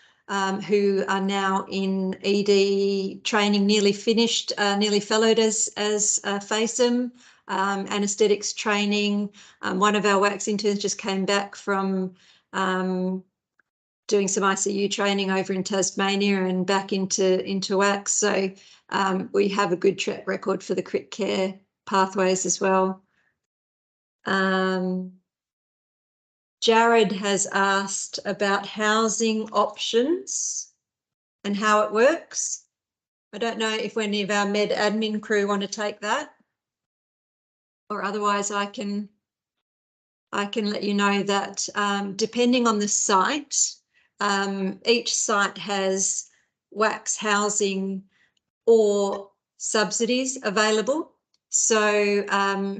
who are now in ED training, nearly finished, nearly fellowed as FACEM, anaesthetics training. One of our WACS interns just came back from doing some ICU training over in Tasmania and back into WACS. So we have a good track record for the crit care pathways as well. Jared has asked about housing options and how it works. I don't know if any of our med admin crew want to take that, or otherwise I can let you know that depending on the site, each site has WACS housing or subsidies available. So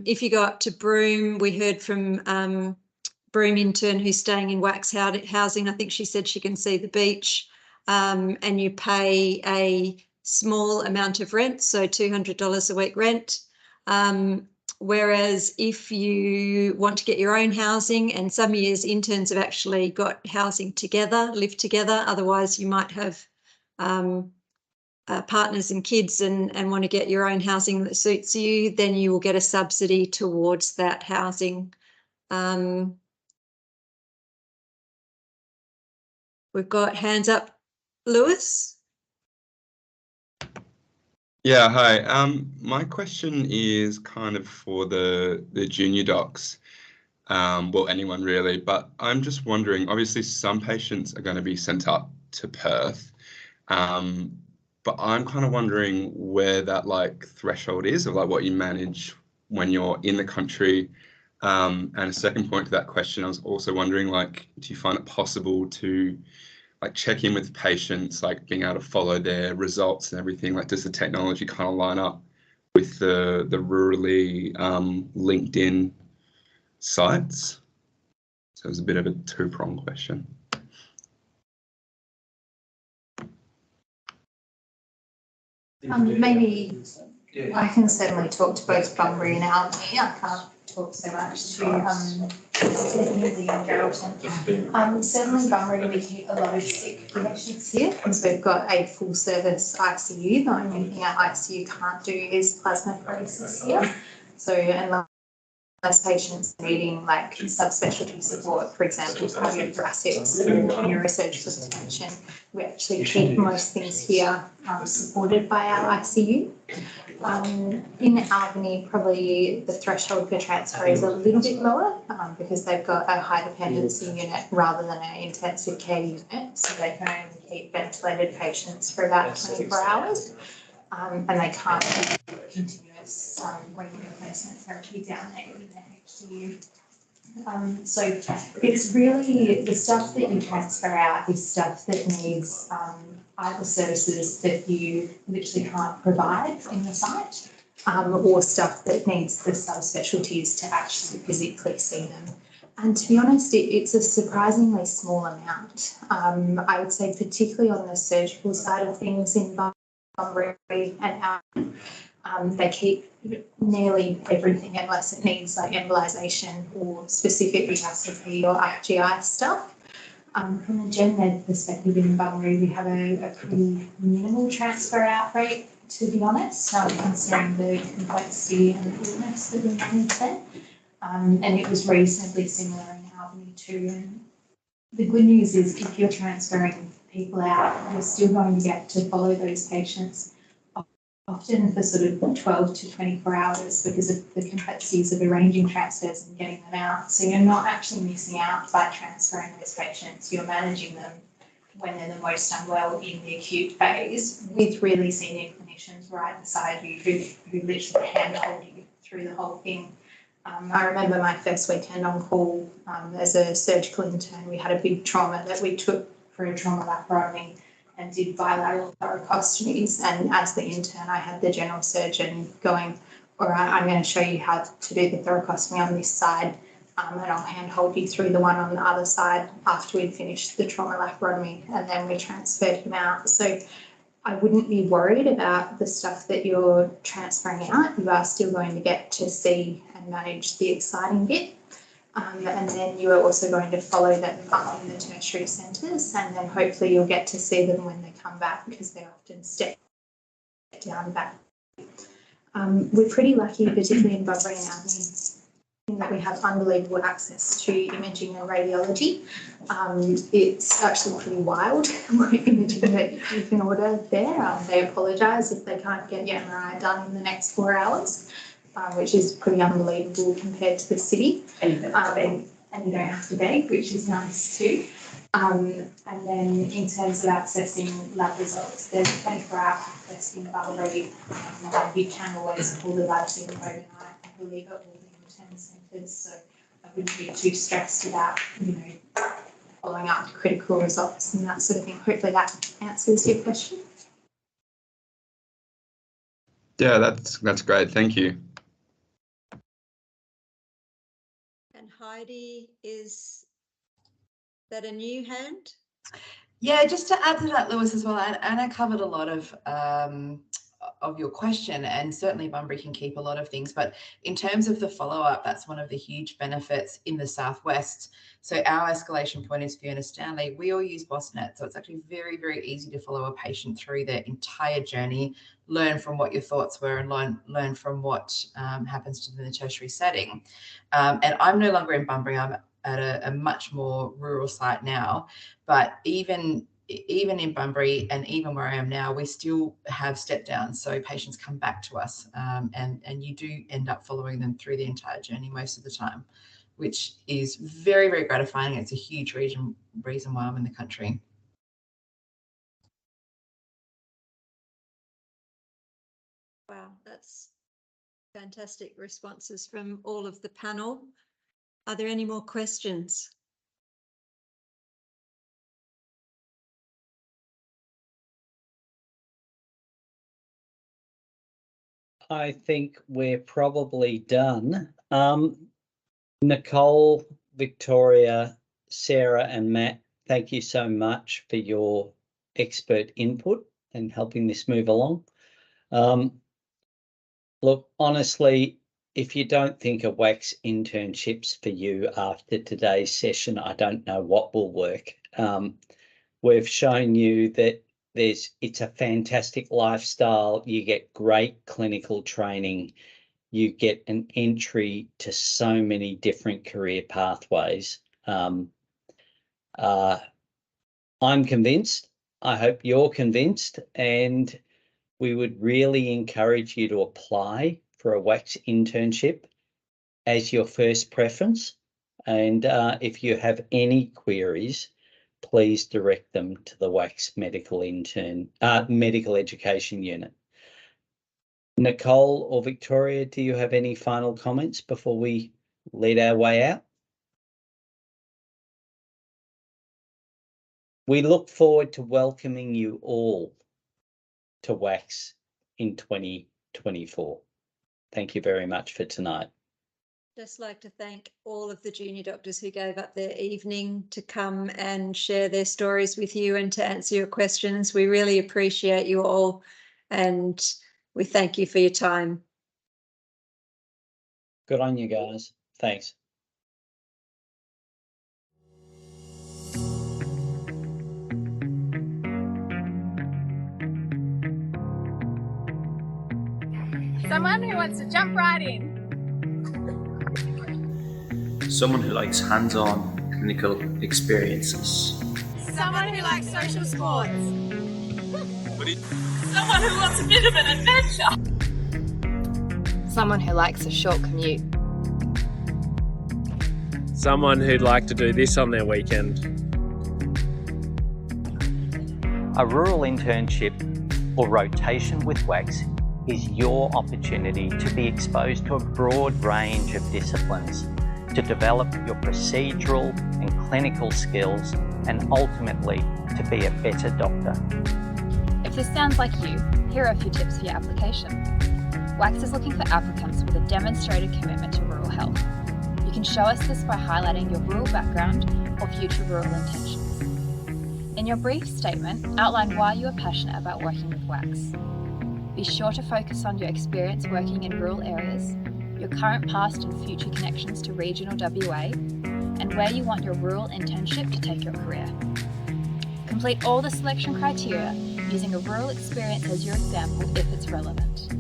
if you go up to Broome, we heard from Broome intern who's staying in WACS housing. I think she said she can see the beach, and you pay a small amount of rent, so $200 a week rent. Whereas if you want to get your own housing, and some years interns have actually got housing together, live together, otherwise you might have partners and kids and want to get your own housing that suits you, then you will get a subsidy towards that housing. We've got hands up. Lewis? Yeah, hi. My question is kind of for the junior docs, well, anyone really, but I'm just wondering, obviously some patients are going to be sent up to Perth, but I'm kind of wondering where that like threshold is of like what you manage when you're in the country. And a second point to that question, I was also wondering, like, do you find it possible to like check in with patients, like being able to follow their results and everything? Like, does the technology kind of line up with the rurally LinkedIn sites? So it was a bit of a two-pronged question. Maybe I can certainly talk to both Bunbury and Albany. I can't talk so much to Sydney and Geraldton. Certainly Bunbury, we keep a lot of sick patients here because we've got a full service ICU. The only thing our ICU can't do is plasmapheresis here. So unless patients needing like subspecialty support, for example, cardiothoracics or neurosurgical intervention, we actually keep most things here supported by our ICU. In Albany, probably the threshold for transfer is a little bit lower because they've got a high dependency unit rather than an intensive care unit. So they can only keep ventilated patients for about 24 hours and they can't continue process renal replacement therapy down there in the HDU. So it's really the stuff that you transfer out is stuff that needs either services that you literally can't provide in the site, or stuff that needs the subspecialties to actually physically see them. And to be honest, it's a surprisingly small amount. I would say particularly on the surgical side of things in Bunbury and out, they keep nearly everything unless it needs like embolization or specific ERCP or IGI stuff. From a gen med perspective in Bunbury, we have a pretty minimal transfer out rate, to be honest, considering the complexity and the illness that we manage there. And it was reasonably similar in Albany too. And the good news is if you're transferring people out, you're still going to get to follow those patients often for sort of 12 to 24 hours because of the complexities of arranging transfers and getting them out. So you're not actually missing out by transferring those patients. You're managing them when they're the most unwell in the acute phase with really senior clinicians right beside you who literally handhold you through the whole thing. I remember my first weekend on call as a surgical intern. We had a big trauma that we took for a trauma laparotomy and did bilateral thoracostomies. And as the intern, I had the general surgeon going, all right, I'm going to show you how to do the thoracostomy on this side, and I'll handhold you through the one on the other side after we'd finished the trauma laparotomy, and then we transferred him out. So I wouldn't be worried about the stuff that you're transferring out. You are still going to get to see and manage the exciting bit. And then you are also going to follow them up in the tertiary centres, and then hopefully you'll get to see them when they come back because they often step down back. We're pretty lucky, particularly in Bunbury and Albany, in that we have unbelievable access to imaging and radiology. It's actually pretty wild what imaging that you can order there. They apologise if they can't get your MRI done in the next 4 hours. Which is pretty unbelievable compared to the city. And you don't have to beg, which is nice too. And then in terms of accessing lab results, there's 24-hour access in Bunbury. You can always pull the labs in overnight, I believe, at all the intern centres. So I wouldn't be too stressed about, following up critical results and that sort of thing. Hopefully that answers your question. Yeah, that's great. Thank you. And Heidi, is that a new hand? Yeah, just to add to that, Lewis, as well, Anna covered a lot of your question, and certainly Bunbury can keep a lot of things, but in terms of the follow-up, that's one of the huge benefits in the Southwest. So our escalation point is Fiona Stanley. We all use BOSNet, so it's actually very, very easy to follow a patient through their entire journey, learn from what your thoughts were, and learn from what happens to them in the tertiary setting. And I'm no longer in Bunbury. I'm at a much more rural site now, but even in Bunbury and even where I am now, we still have step downs. So patients come back to us, and you do end up following them through the entire journey most of the time, which is very, very gratifying. It's a huge reason why I'm in the country. Wow, that's fantastic responses from all of the panel. Are there any more questions? I think we're probably done. Nicole, Victoria, Sarah and Matt, thank you so much for your expert input and helping this move along. Look, honestly, if you don't think a WACHS internship's for you after today's session, I don't know what will work. We've shown you that it's a fantastic lifestyle. You get great clinical training. You get an entry to so many different career pathways. I'm convinced. I hope you're convinced, and we would really encourage you to apply for a WACHS internship as your first preference. And if you have any queries, please direct them to the WACHS medical education unit. Nicole or Victoria, do you have any final comments before we lead our way out? We look forward to welcoming you all to WACHS in 2024. Thank you very much for tonight. Just like to thank all of the junior doctors who gave up their evening to come and share their stories with you and to answer your questions. We really appreciate you all and we thank you for your time. Good on you guys. Thanks. Someone who wants to jump right in. Someone who likes hands-on clinical experiences. Someone who likes social sports. Someone who wants a bit of an adventure. Someone who likes a short commute. Someone who'd like to do this on their weekend. A rural internship or rotation with WACHS is your opportunity to be exposed to a broad range of disciplines, to develop your procedural and clinical skills, and ultimately to be a better doctor. If this sounds like you, here are a few tips for your application. WACHS is looking for applicants with a demonstrated commitment to rural health. You can show us this by highlighting your rural background or future rural intentions. In your brief statement, outline why you are passionate about working with WACHS. Be sure to focus on your experience working in rural areas, your current, past and future connections to regional WA, and where you want your rural internship to take your career. Complete all the selection criteria using a rural experience as your example if it's relevant.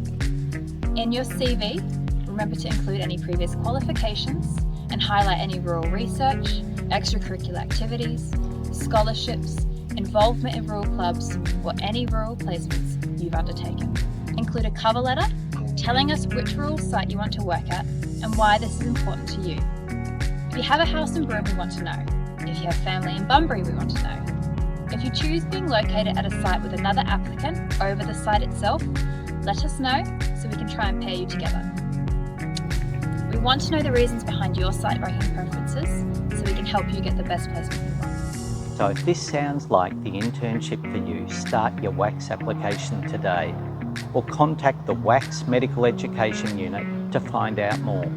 In your CV, remember to include any previous qualifications and highlight any rural research, extracurricular activities, scholarships, involvement in rural clubs, or any rural placements you've undertaken. Include a cover letter telling us which rural site you want to work at and why this is important to you. If you have a house in Broome, we want to know. If you have family in Bunbury, we want to know. If you choose being located at a site with another applicant over the site itself, let us know so we can try and pair you together. We want to know the reasons behind your site ranking preferences so we can help you get the best placement you want. So if this sounds like the internship for you, start your WACHS application today or contact the WACHS Medical Education Unit to find out more.